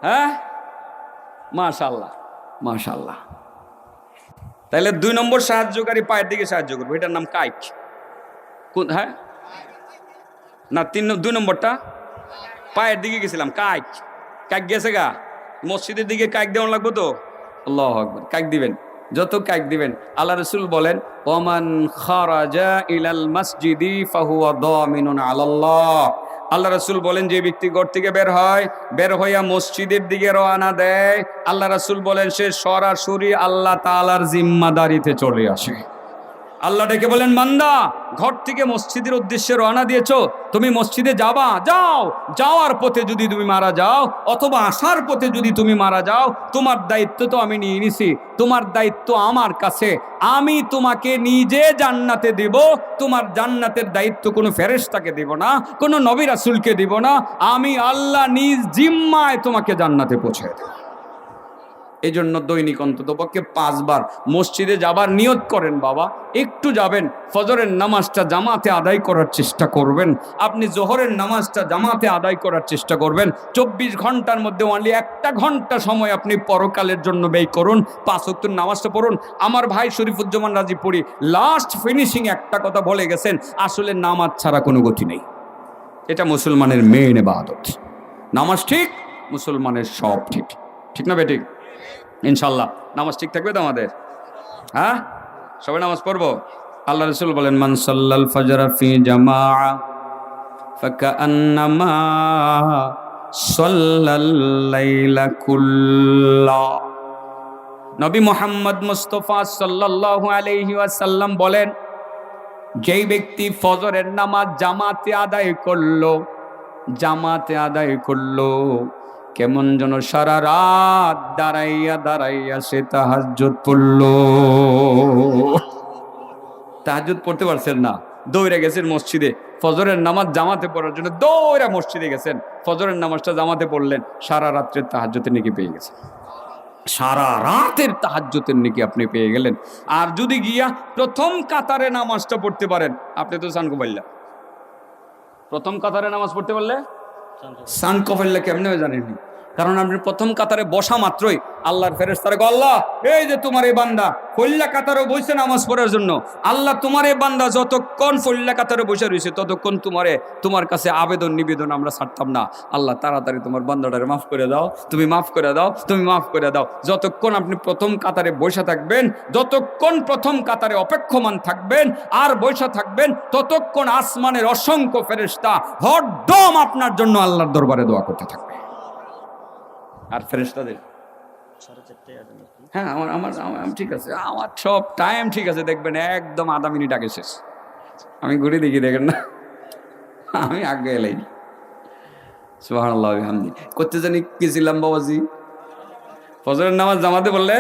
হ্যাঁ, মাশাআল্লাহ মাশাআল্লাহ। তাহলে 2 নম্বর সাহায্যকারী পায়ের দিকে সাহায্য করবো, এটার নাম কাইক। কোন? হ্যাঁ না, 2 নম্বরটা পায়ের দিকে গেছিলাম। কাইক গেছে গা, মসজিদের দিকে কাইক দেওয়ান লাগবো তো। আল্লাহু আকবার, কাইক দিবেন, যত কাইক দিবেন। আল্লাহ রাসূল বলেন, ওমান খারাজা ইলাল মসজিদি ফাহুয়া দামিনুন আলাল্লাহ। আল্লাহ রাসূল বলেন, যে ব্যক্তি ঘর থেকে বের হইয়া মসজিদের দিকে রওনা দেয়, আল্লাহ রাসূল বলেন সে সরাসরি আল্লাহ তাআলার জিম্মাদারিতে চলে আসে। আল্লাহ ডেকে বলেন, বান্দা ঘর থেকে মসজিদের উদ্দেশ্যে রওনা দিয়েছো, তুমি মসজিদে যাবা, যাও। যাওয়ার পথে যদি তুমি মারা যাও অথবা আসার পথে যদি তুমি মারা যাও, তোমার দায়িত্ব তো আমি নিয়ে নিছি, তোমার দায়িত্ব আমার কাছে। আমি তোমাকে নিজে জান্নাতে দেব। তোমার জান্নাতের দায়িত্ব কোনো ফেরেশতাকে দেব না, কোনো নবী রাসূলকে দেব না, আমি আল্লাহ নিজ জিম্মায় তোমাকে জান্নাতে পৌঁছে দেব। এই জন্য দৈনিক অন্তত পক্ষে 5 বার মসজিদে যাবার নিয়ত করেন। বাবা একটু যাবেন, ফজরের নামাজটা জামাতে আদায় করার চেষ্টা করবেন, আপনি জোহরের নামাজটা জামাতে আদায় করার চেষ্টা করবেন। 24 ঘন্টার মধ্যে অনলি 1 ঘন্টা সময় আপনি পরকালের জন্য ব্যয় করুন, 5 ওয়াক্তের নামাজটা পড়ুন। আমার ভাই শরীফুজ্জামান রাজীপুরি লাস্ট ফিনিশিং একটা কথা বলে গেছেন, আসলে নামাজ ছাড়া কোনো গতি নেই। এটা মুসলমানের মেইন ইবাদত। নামাজ ঠিক, মুসলমানের সব ঠিক। ঠিক না বেঠিক? ইনশাল্লাহ নামাজ ঠিক থাকবে তো আমাদের? হ্যাঁ, সবাই নামাজ পড়বো। আল্লাহ রাসূল বলেন, মান সাল্লাল ফাজরা ফি জামাআ ফাকান্নামা সাল্লাল লাইলা কুল্লা। নবী মুহাম্মদ মুস্তাফা সাল্লাল্লাহু আলাইহি ওয়াসাল্লাম বলেন, যেই ব্যক্তি ফজরের নামাজ জামাতে আদায় করলো কেমন যেন সারা রাত দাঁড়াইয়া সে তাহাজ্জুদ পড়লো। তাহাজ্জুদ পড়তে পারছেন না, দৌড়ে গেছেন মসজিদে ফজরের নামাজ জামাতে পড়ার জন্য, দৌড়ে মসজিদে গেছেন, ফজরের নামাজটা জামাতে পড়লেন, সারা রাত্রের তাহাজ্জুদের নেকি পেয়ে গেছেন। সারা রাতের তাহাজ্জুদের নেকি আপনি পেয়ে গেলেন। আর যদি গিয়া প্রথম কাতারে নামাজটা পড়তে পারেন, আপনি তো চান কুবাইল্লা, প্রথম কাতারে নামাজ পড়তে পারলে সান কফেললে কেমনে হয়ে জানেননি? কারণ আপনি প্রথম কাতারে বসা মাত্রই আল্লাহর ফেরেশতারা গো, আল্লাহ এই যে তোমার এই বান্দা ফল্লা কাতারে বসে নামাজ পড়ার জন্য, আল্লাহ তোমার এই বান্দা যতক্ষণ ফল্লা কাতারে বসে রয়েছে ততক্ষণ তোমার কাছে আবেদন নিবেদন আমরা ছাড়তাম না। আল্লাহ তাড়াতাড়ি তোমার বান্দাটারে মাফ করে দাও, তুমি মাফ করে দাও, তুমি মাফ করে দাও। যতক্ষণ আপনি প্রথম কাতারে বসে থাকবেন, যতক্ষণ প্রথম কাতারে অপেক্ষমান থাকবেন আর বসে থাকবেন, ততক্ষণ আসমানের অসংখ্য ফেরেশতা হরদম আপনার জন্য আল্লাহর দরবারে দোয়া করতে থাকবে। আর ফেরেশতাদের হ্যাঁ আমার আমার ঠিক আছে, আমার সব টাইম ঠিক আছে, দেখবেন একদম আধা মিনিট আগে শেষ। আমি ঘুরে দেখি, দেখেন না আমি আগে এলাই সুবহানাল্লাহ বিহামদি করতে জানি গেছিলাম বাবাজি, ফজরের নামাজ জামাতে বললে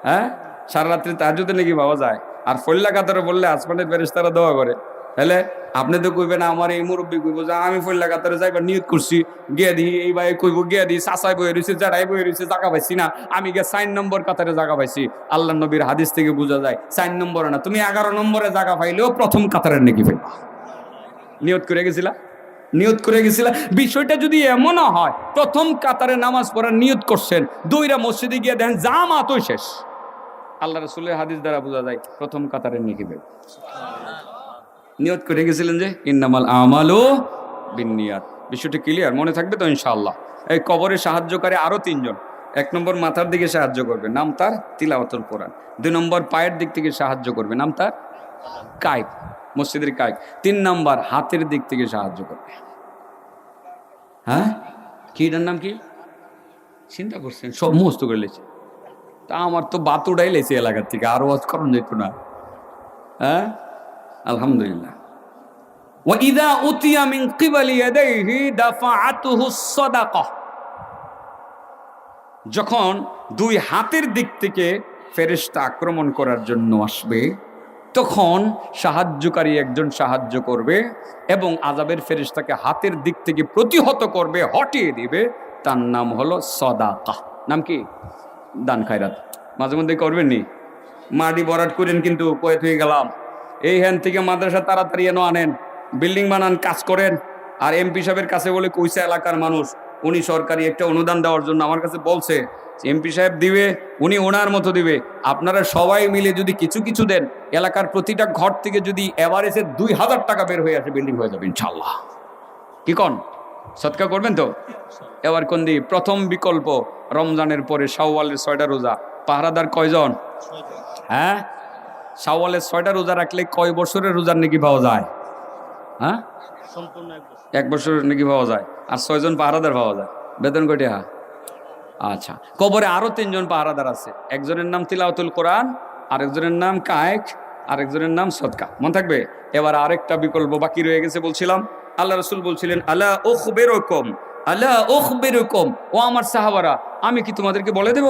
হ্যাঁ সারা রাত্রি তাহাজ্জুদে নাকি পাওয়া যায়। আর ফল্লা কাতারে বললে আসমানের ফেরেশতারা দোয়া করে। তাহলে আপনি তো কইবেন আমার এই মুরব্বী কইব যে আমি ফল্লা কাতারে যাইবার নিয়ত করছি, গিয়ে দিই এই ভাই কইব গিয়ে দিই চাচাই বয়ে রয়েছে, জাড়াই বয়ে রয়েছে, জায়গা পাইছি না, আমি গিয়ে 4 নম্বর কাতারে জায়গা পাইছি। আল্লাহ নবীর হাদিস থেকে বোঝা যায় 4 নম্বরে না, তুমি 11 নম্বরে জায়গা পাইলেও প্রথম কাতারের নাকি পাইবা। নিয়ত করে গেছিলা, নিয়ত করে গেছিলা। বিষয়টা যদি এমনও হয় প্রথম কাতারে নামাজ পড়ার নিয়ত করছেন, দুইটা মসজিদে গিয়ে দেখেন জামাতই শেষ, আল্লাহ রাসূলের হাদিস দ্বারা বোঝা যায় প্রথম কাতারের নেকি পাইবা। নিয়ত করে গেছিলেন যে ইন্নামাল আমালু বিন্নিয়াত। বিষয়টা ক্লিয়ার মনে থাকবে তো ইনশাআল্লাহ। এই কবরে সাহায্যকারী আরো 3 জন। 1 নম্বর মাথার দিকে সাহায্য করবে, নাম তার তিলাওয়াতুল কোরআন। 2 নম্বর পায়ের দিক থেকে সাহায্য করবে, নাম তার কায়েক, মসজিদের কায়েক। 3 নম্বর হাতের দিক থেকে সাহায্য করবে। হ্যাঁ কি এটার নাম কি চিন্তা করছেন? সব মুখস্থ করে লেছে। তা আমার তো বাতুড়াই লেছে এলাকার থেকে, আরো ওয়াজ করুন যেত না। হ্যাঁ আলহামদুলিল্লাহ। وَإِذَا أُتِيَ مِنْ قِبَلِ يَدَيْهِ دَفَعَتْهُ الصَّدَقَةُ। যখন 2 হাতের দিক থেকে ফেরেশতা আক্রমণ করার জন্য আসবে, তখন সাহায্যকারী একজন সাহায্য করবে এবং আযাবের ফেরেশতাকে হাতের দিক থেকে প্রতিহত করবে, হটিয়ে দিবে। তার নাম হলো সাদাকা। নাম কি? দান খায়রাত। মাঝে মধ্যে করবেন নি, মাটি ভরাট করেন, কিন্তু কয়ে থেকে গেলাম এই হ্যান থেকে মাদ্রাসা তাড়াতাড়ি এনে আনেন, বিল্ডিং বানান, কাজ করেন। আর এমপি সাহেবের কাছে বলে কইছে এলাকার মানুষ, উনি সরকারি একটা অনুদান দেওয়ার জন্য আমার কাছে বলছে, এমপি সাহেব দিবে, উনি ওনার মতো দিবে। আপনারা সবাই মিলে যদি কিছু কিছু দেন, এলাকার প্রতিটা ঘর থেকে যদি এভারেজে 2000 টাকা বের হয়ে আসে, বিল্ডিং হয়ে যাবে ইনশাল্লাহ। কি কন? সদকা করবেন তো? এবার কোন দি? প্রথম বিকল্প রমজানের পরে শাওয়ালের 6টা রোজা। পাহারাদার কয়জন? হ্যাঁ শাওয়ালের 6টা রোজা রাখলে কয় বছরের রোজার নাকি পাওয়া যায়? হ্যাঁ সম্পূর্ণ 1 বছরের নাকি পাওয়া যায়। আর 6 জন পাহারাদার পাওয়া যায়। বেতন কয়টা? আচ্ছা, কবরে আরো 3 জন পাহারাদার আছে। একজনের নাম তিলাওয়াতুল কোরআন, আরেকজনের নাম কায়েক, আরেকজনের নাম সদকা। মনে থাকবে? এবার আরেকটা বিকল্প বাকি রয়ে গেছে। বলছিলাম আল্লাহ রাসূল বলছিলেন আলা উখবিরুকুম, আলা উখবিরুকুম, ও আমার সাহাবারা আমি কি তোমাদেরকে বলে দেব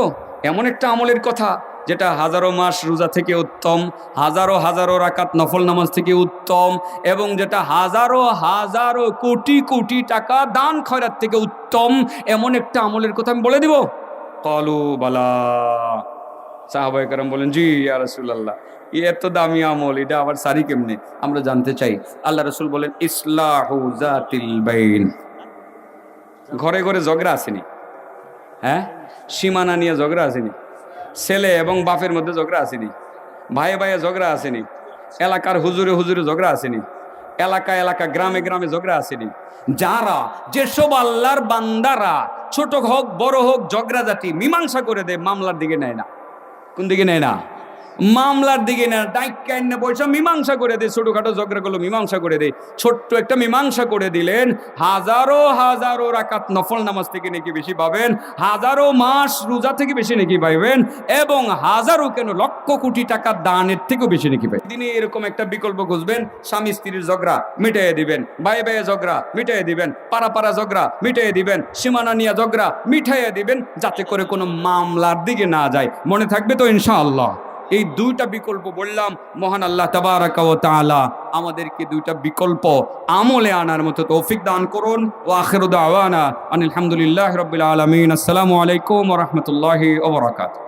এমন একটা আমলের কথা যেটা হাজারো মাস রোজা থেকে উত্তম, হাজারো হাজারো রাকাত নফল নামাজ থেকে উত্তম, এবং যেটা হাজারো হাজারো কোটি কোটি টাকা দান খয়রাত থেকে উত্তম, এমন একটা আমলের কথা আমি বলে দিব? ক্বালু বালা। সাহাবায়ে কেরাম বলেন জি ইয়া রাসূলুল্লাহ, এত দামি আমল, এটা আবার সারি কেমনে? আমরা জানতে চাই। আল্লাহ রাসূল বলেন ইসলাহু যাতিল বাইন। ঘরে ঘরে ঝগড়া আসেনি? হ্যাঁ সীমানা নিয়ে ঝগড়া আসেনি? ছেলে এবং বাপের মধ্যে ঝগড়া আসেনি? ভাইয়ে ভাইয়ে ঝগড়া আসেনি? এলাকার হুজুরে হুজুরে ঝগড়া আসেনি? এলাকা গ্রামে গ্রামে ঝগড়া আসেনি? যারা যেসব আল্লাহর বান্দারা ছোট হোক বড় হোক ঝগড়াঝাটি মীমাংসা করে দেয়, মামলার দিকে নেয় না। কোন দিকে নেয় না? মামলার দিকে নেয় না। ডাইক্কাইন না পয়সা মীমাংসা করে দেয়, ছোটখাটো ঝগড়াগুলো মীমাংসা করে দেয়। ছোট্ট একটা মীমাংসা করে দিলেন, হাজারো হাজারো রাকাত নফল নামাজ থেকে নাকি বেশি পাবেন, হাজারো মাস রোজা থেকে বেশি নাকি পাইবেন, এবং হাজারো কেন লক্ষ কোটি টাকা দানের থেকেও বেশি নাকি পাইবেন। দিনে এরকম একটা বিকল্প খুঁজবেন, স্বামী স্ত্রীর ঝগড়া মিটাইয়ে দিবেন, ভাই ভাইয়ে ঝগড়া মিটাইয়ে দিবেন, পাড়া পাড়া ঝগড়া মিটাইয়ে দিবেন, সীমানা নিয়ে ঝগড়া মিটাইয়ে দিবেন, যাতে করে কোনো মামলার দিকে না যায়। মনে থাকবে তো ইনশাআল্লাহ? এই 2টা বিকল্প বললাম। মহান আল্লাহ তাবারাকা ওয়া তাআলা আমাদেরকে 2টা বিকল্প আমলে আনার মতো তৌফিক দান করুন। ওয়া আখিরু দাওয়ানা আনিল হামদুলিল্লাহি রাব্বিল আলামিন। আসসালামু আলাইকুম ওয়া রাহমাতুল্লাহি ওয়া বারাকাতুহু।